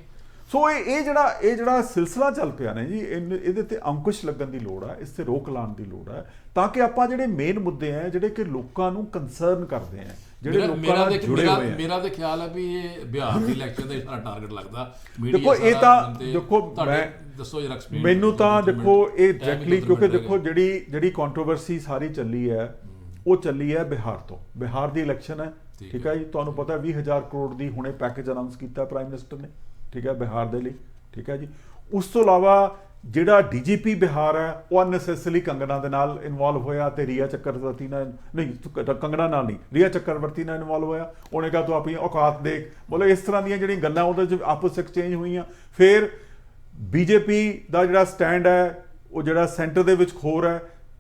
ਸੋ ਇਹ ਜਿਹੜਾ ਸਿਲਸਿਲਾ ਚੱਲ ਪਿਆ ਨੇ ਜੀ, ਇਹਦੇ ਤੇ ਅੰਕੁਸ਼ ਲੱਗਣ ਦੀ ਲੋੜ ਹੈ, ਇਸ ਤੇ ਰੋਕ ਲਾਉਣ ਦੀ ਲੋੜ ਹੈ, ਤਾਂ ਕਿ ਆਪਾਂ ਜਿਹੜੇ ਮੇਨ ਮੁੱਦੇ ਆ ਜਿਹੜੇ ਕਿ ਲੋਕਾਂ ਨੂੰ ਕੰਸਰਨ ਕਰਦੇ ਆ, ਜਿਹੜੇ ਲੋਕਾਂ ਨਾਲ ਜੁੜੇ ਹੋਏ ਆ। ਮੇਰਾ ਤਾਂ ਖਿਆਲ ਹੈ ਵੀ ਇਹ ਬਿਹਾਰ ਦੀ ਇਲੈਕਸ਼ਨ ਦਾ ਸਾਰਾ ਟਾਰਗੇਟ ਲੱਗਦਾ। ਦੇਖੋ ਇਹ ਤਾਂ ਦੇਖੋ ਮੈਂ ਦੱਸੋ ਜਰਾ ਐਕਸਪਲੇਨ ਮੈਨੂੰ ਤਾਂ ਦੇਖੋ ਇਹ ਐਗਜ਼ੈਕਟਲੀ, ਕਿਉਂਕਿ ਦੇਖੋ ਜਿਹੜੀ ਕੰਟਰੋਵਰਸੀ ਸਾਰੀ ਚੱਲੀ ਹੈ ਉਹ ਚੱਲੀ ਹੈ ਬਿਹਾਰ ਤੋਂ। ਬਿਹਾਰ ਦੀ ਇਲੈਕਸ਼ਨ ਹੈ, ਠੀਕ ਹੈ ਜੀ, ਤੁਹਾਨੂੰ ਪਤਾ 20,000 ਕਰੋੜ ਦੀ ਹੁਣੇ ਪੈਕੇਜ ਅਨਾਉਂਸ ਕੀਤਾ ਪ੍ਰਾਈਮ ਮਿਨਿਸਟਰ ਨੇ, ਠੀਕ ਹੈ, ਬਿਹਾਰ ਦੇ ਲਈ, ਠੀਕ ਹੈ ਜੀ। ਉਸ ਤੋਂ ਇਲਾਵਾ ਜਿਹੜਾ ਡੀਜੀਪੀ ਬਿਹਾਰ ਹੈ ਉਹ ਅਨਨੈਸੈਸਰੀ ਕੰਗਣਾ ਦੇ ਨਾਲ ਇਨਵੋਲਵ ਹੋਇਆ ਤੇ ਰੀਆ ਚੱਕਰਵਰਤੀ ਨਾਲ ਨਹੀਂ, ਕੰਗਣਾ ਨਾਲ ਨਹੀਂ, ਰੀਆ ਚੱਕਰਵਰਤੀ ਨਾਲ ਇਨਵੋਲਵ ਹੋਇਆ। ਉਹਨੇ ਕਿਹਾ ਤੂੰ ਆਪਣੀ ਔਕਾਤ ਦੇਖ, ਮਤਲਬ ਇਸ ਤਰ੍ਹਾਂ ਦੀਆਂ ਜਿਹੜੀਆਂ ਗੱਲਾਂ ਉਹਦੇ 'ਚ ਆਪਸ ਐਕਸਚੇਂਜ ਹੋਈਆਂ। ਫਿਰ ਬੀਜੇਪੀ ਦਾ ਜਿਹੜਾ ਸਟੈਂਡ ਹੈ ਉਹ ਜਿਹੜਾ ਸੈਂਟਰ ਦੇ ਵਿੱਚ ਖੋਰ ਹੈ,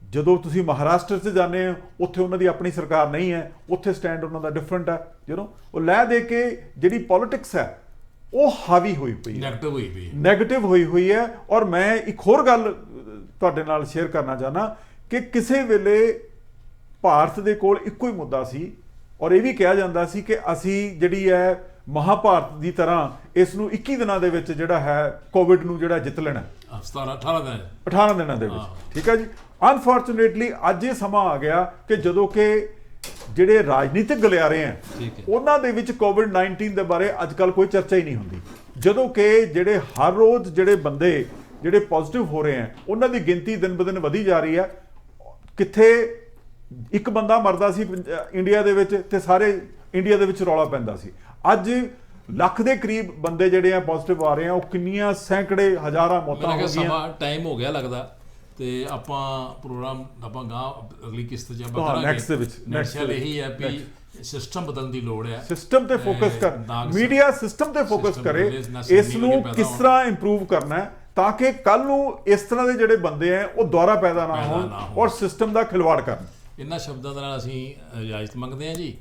ਜਦੋਂ ਤੁਸੀਂ ਮਹਾਰਾਸ਼ਟਰ 'ਚ ਜਾਂਦੇ ਹੋ ਉੱਥੇ ਉਹਨਾਂ ਦੀ ਆਪਣੀ ਸਰਕਾਰ ਨਹੀਂ ਹੈ, ਉੱਥੇ ਸਟੈਂਡ ਉਹਨਾਂ ਦਾ ਡਿਫਰੈਂਟ ਹੈ। ਉਹ ਲੈ ਦੇ ਕੇ ਜਿਹੜੀ ਪੋਲਿਟਿਕਸ ਹੈ ਉਹ ਹਾਵੀ ਹੋਈ ਪਈ ਹੈ, ਨੈਗੇਟਿਵ ਹੋਈ ਹੈ। ਔਰ ਮੈਂ ਇੱਕ ਹੋਰ ਗੱਲ ਤੁਹਾਡੇ ਨਾਲ ਸ਼ੇਅਰ ਕਰਨਾ ਚਾਹੁੰਦਾ ਕਿ ਕਿਸੇ ਵੇਲੇ ਭਾਰਤ ਦੇ ਕੋਲ ਇੱਕੋ ਹੀ ਮੁੱਦਾ ਸੀ ਔਰ ਇਹ ਵੀ ਕਿਹਾ ਜਾਂਦਾ ਸੀ ਕਿ ਅਸੀਂ ਜਿਹੜੀ ਹੈ ਮਹਾਭਾਰਤ ਦੀ ਤਰ੍ਹਾਂ ਇਸ ਨੂੰ 21 ਦਿਨਾਂ ਦੇ ਵਿੱਚ ਜਿਹੜਾ ਹੈ ਕੋਵਿਡ ਨੂੰ ਜਿਹੜਾ ਜਿੱਤ ਲੈਣਾ, 18 ਦਿਨਾਂ ਦੇ ਵਿੱਚ, ਠੀਕ ਹੈ ਜੀ। ਅਨਫੋਰਚੂਨੇਟਲੀ ਅੱਜ ਇਹ ਸਮਾਂ ਆ ਗਿਆ ਕਿ ਜਦੋਂ ਕਿ ਜਿਹੜੇ ਰਾਜਨੀਤਿਕ ਗਲਿਆਰੇ ਆ ਉਹਨਾਂ ਦੇ ਵਿੱਚ ਕੋਵਿਡ-19 ਦੇ ਬਾਰੇ ਅੱਜ ਕੱਲ੍ਹ ਕੋਈ ਚਰਚਾ ਹੀ ਨਹੀਂ ਹੁੰਦੀ, ਜਦੋਂ ਕਿ ਜਿਹੜੇ ਹਰ ਰੋਜ਼ ਜਿਹੜੇ ਬੰਦੇ ਜਿਹੜੇ ਪੋਜ਼ਿਟਿਵ ਹੋ ਰਹੇ ਆ ਉਹਨਾਂ ਦੀ ਗਿਣਤੀ ਦਿਨ ਬ ਦਿਨ ਵਧੀ ਜਾ ਰਹੀ ਹੈ। ਕਿੱਥੇ ਇੱਕ ਬੰਦਾ ਮਰਦਾ ਸੀ ਇੰਡੀਆ ਦੇ ਵਿੱਚ ਤੇ ਸਾਰੇ ਇੰਡੀਆ ਦੇ ਵਿੱਚ ਰੌਲਾ ਪੈਂਦਾ ਸੀ, ਅੱਜ ਲੱਖ ਦੇ ਕਰੀਬ ਬੰਦੇ ਜਿਹੜੇ ਆ ਪੋਜ਼ਿਟਿਵ ਆ ਰਹੇ ਆ, ਉਹ ਕਿੰਨੀਆਂ ਸੈਂਕੜੇ ਹਜ਼ਾਰਾਂ ਮੌਤਾਂ ਹੋ ਗਈਆਂ। ਟਾਈਮ ਹੋ ਗਿਆ ਲੱਗਦਾ ਤੇ ਆਪਾਂ ਪ੍ਰੋਗਰਾਮ ਆਪਾਂ ਅਗਲੀ ਕਿਸ਼ਤ 'ਚ ਆਪਾਂ ਕਰਾਂਗੇ। ਨੈਕਸਟ ਦੇ ਵਿੱਚ ਨੈਕਸਟ ਇਹੀ ਹੈ ਵੀ ਸਿਸਟਮ ਬਦਲਣ ਦੀ ਲੋੜ ਹੈ, ਸਿਸਟਮ ਤੇ ਫੋਕਸ ਕਰ, ਮੀਡੀਆ ਸਿਸਟਮ ਤੇ ਫੋਕਸ ਕਰੇ, ਇਸ ਨੂੰ ਕਿਸ ਤਰ੍ਹਾਂ ਇੰਪਰੂਵ ਕਰਨਾ ਹੈ ਤਾਂ ਕਿ ਕੱਲ ਨੂੰ ਇਸ ਤਰ੍ਹਾਂ ਦੇ ਜਿਹੜੇ ਬੰਦੇ ਆ ਉਹ ਦੁਬਾਰਾ ਪੈਦਾ ਨਾ ਹੋਣ ਔਰ ਸਿਸਟਮ ਦਾ ਖਿਲਵਾੜ ਕਰਨ। ਇਹਨਾਂ ਸ਼ਬਦਾਂ ਦੇ ਨਾਲ ਅਸੀਂ ਇਜਾਜ਼ਤ ਮੰਗਦੇ ਹਾਂ ਜੀ,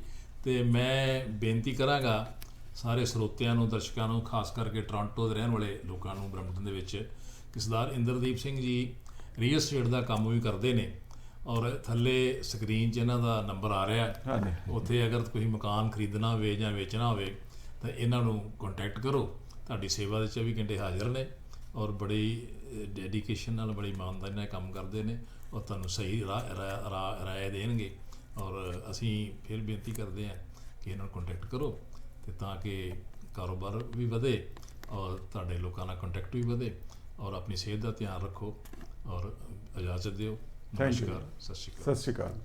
ਤੇ ਮੈਂ ਬੇਨਤੀ ਕਰਾਂਗਾ ਸਾਰੇ ਸਰੋਤਿਆਂ ਨੂੰ, ਦਰਸ਼ਕਾਂ ਨੂੰ, ਖਾਸ ਕਰਕੇ ਟੋਰਾਂਟੋ ਦੇ ਰਹਿਣ ਵਾਲੇ ਲੋਕਾਂ ਨੂੰ, ਬਰੈਂਪਟਨ ਦੇ ਵਿੱਚ ਕਿ ਸਰਦਾਰ ਇੰਦਰਦੀਪ ਸਿੰਘ ਜੀ ਰੀਅਲ estate ਦਾ ਕੰਮ ਵੀ ਕਰਦੇ ਨੇ ਔਰ ਥੱਲੇ ਸਕਰੀਨ 'ਚ ਇਹਨਾਂ ਦਾ ਨੰਬਰ ਆ ਰਿਹਾ, ਉੱਥੇ ਅਗਰ ਕੋਈ ਮਕਾਨ ਖਰੀਦਣਾ ਹੋਵੇ ਜਾਂ ਵੇਚਣਾ ਹੋਵੇ ਤਾਂ ਇਹਨਾਂ ਨੂੰ ਕੰਟੈਕਟ ਕਰੋ, ਤੁਹਾਡੀ ਸੇਵਾ ਦੇ 24 ਘੰਟੇ ਹਾਜ਼ਰ ਨੇ। ਔਰ ਬੜੀ ਡੈਡੀਕੇਸ਼ਨ ਨਾਲ ਬੜੀ ਇਮਾਨਦਾਰੀ ਨਾਲ ਕੰਮ ਕਰਦੇ ਨੇ ਔਰ ਤੁਹਾਨੂੰ ਸਹੀ ਰਾਏ ਦੇਣਗੇ। ਔਰ ਅਸੀਂ ਫਿਰ ਬੇਨਤੀ ਕਰਦੇ ਹਾਂ ਕਿ ਇਹਨਾਂ ਨੂੰ ਕੰਟੈਕਟ ਕਰੋ ਤੇ ਤਾਂ ਕਿ ਕਾਰੋਬਾਰ ਵੀ ਵਧੇ ਔਰ ਤੁਹਾਡੇ ਲੋਕਾਂ ਨਾਲ ਕੰਟੈਕਟ ਵੀ ਵਧੇ। ਔਰ ਆਪਣੀ ਸਿਹਤ ਦਾ ਧਿਆਨ ਰੱਖੋ ਔਰ ਇਜਾਜ਼ਤ ਦਿਓ। Thank you. ਨਮਸਕਾਰ, ਸਤਿ ਸ਼੍ਰੀ ਅਕਾਲ। ਸਤਿ ਸ਼੍ਰੀ ਅਕਾਲ।